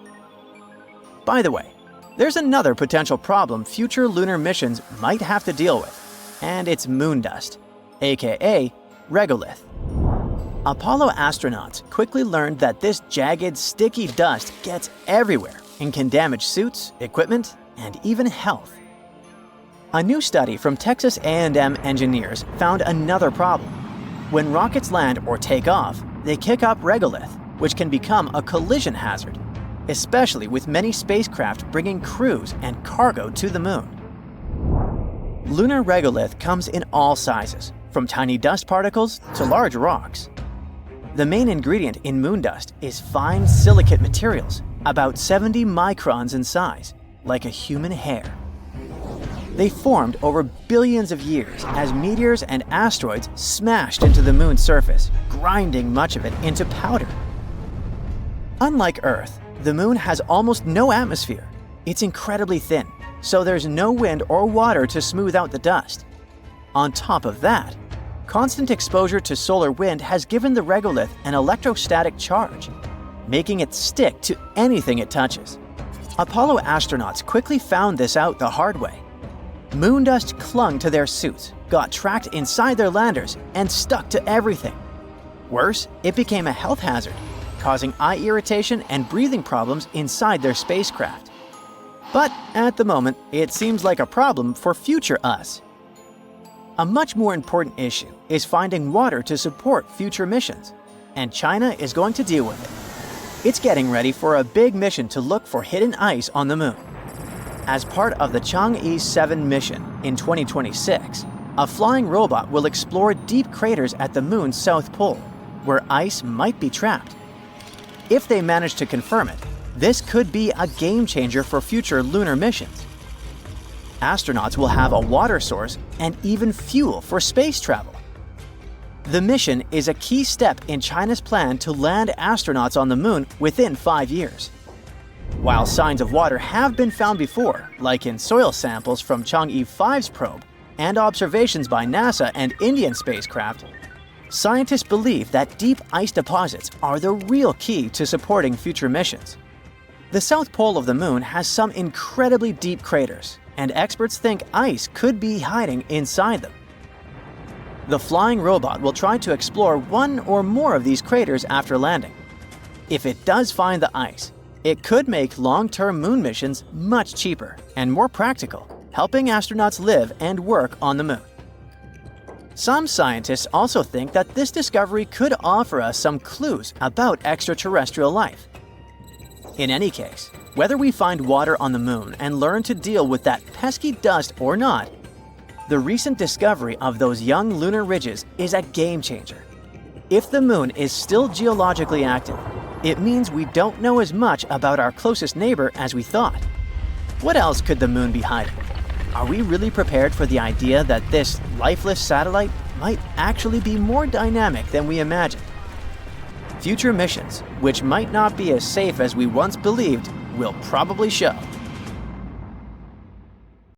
By the way, there's another potential problem future lunar missions might have to deal with, and it's moon dust, aka regolith. Apollo astronauts quickly learned that this jagged, sticky dust gets everywhere and can damage suits, equipment, and even health. A new study from Texas A&M engineers found another problem. When rockets land or take off, they kick up regolith, which can become a collision hazard, especially with many spacecraft bringing crews and cargo to the moon. Lunar regolith comes in all sizes, from tiny dust particles to large rocks. The main ingredient in moon dust is fine silicate materials, about 70 microns in size, like a human hair. They formed over billions of years as meteors and asteroids smashed into the moon's surface, grinding much of it into powder. Unlike Earth, the moon has almost no atmosphere. It's incredibly thin, so there's no wind or water to smooth out the dust. On top of that, constant exposure to solar wind has given the regolith an electrostatic charge, making it stick to anything it touches. Apollo astronauts quickly found this out the hard way. Moon dust clung to their suits, got trapped inside their landers, and stuck to everything. Worse, it became a health hazard, causing eye irritation and breathing problems inside their spacecraft. But at the moment, it seems like a problem for future us. A much more important issue is finding water to support future missions, and China is going to deal with it. It's getting ready for a big mission to look for hidden ice on the moon. As part of the Chang'e 7 mission in 2026, a flying robot will explore deep craters at the moon's south pole, where ice might be trapped. If they manage to confirm it, this could be a game changer for future lunar missions. Astronauts will have a water source and even fuel for space travel. The mission is a key step in China's plan to land astronauts on the moon within 5 years. While signs of water have been found before, like in soil samples from Chang'e 5's probe and observations by NASA and Indian spacecraft, scientists believe that deep ice deposits are the real key to supporting future missions. The south pole of the moon has some incredibly deep craters, and experts think ice could be hiding inside them. The flying robot will try to explore one or more of these craters after landing. If it does find the ice, it could make long-term moon missions much cheaper and more practical, helping astronauts live and work on the moon. Some scientists also think that this discovery could offer us some clues about extraterrestrial life. In any case, whether we find water on the moon and learn to deal with that pesky dust or not, the recent discovery of those young lunar ridges is a game changer. If the moon is still geologically active, it means we don't know as much about our closest neighbor as we thought. What else could the moon be hiding? Are we really prepared for the idea that this lifeless satellite might actually be more dynamic than we imagined? Future missions, which might not be as safe as we once believed, will probably show.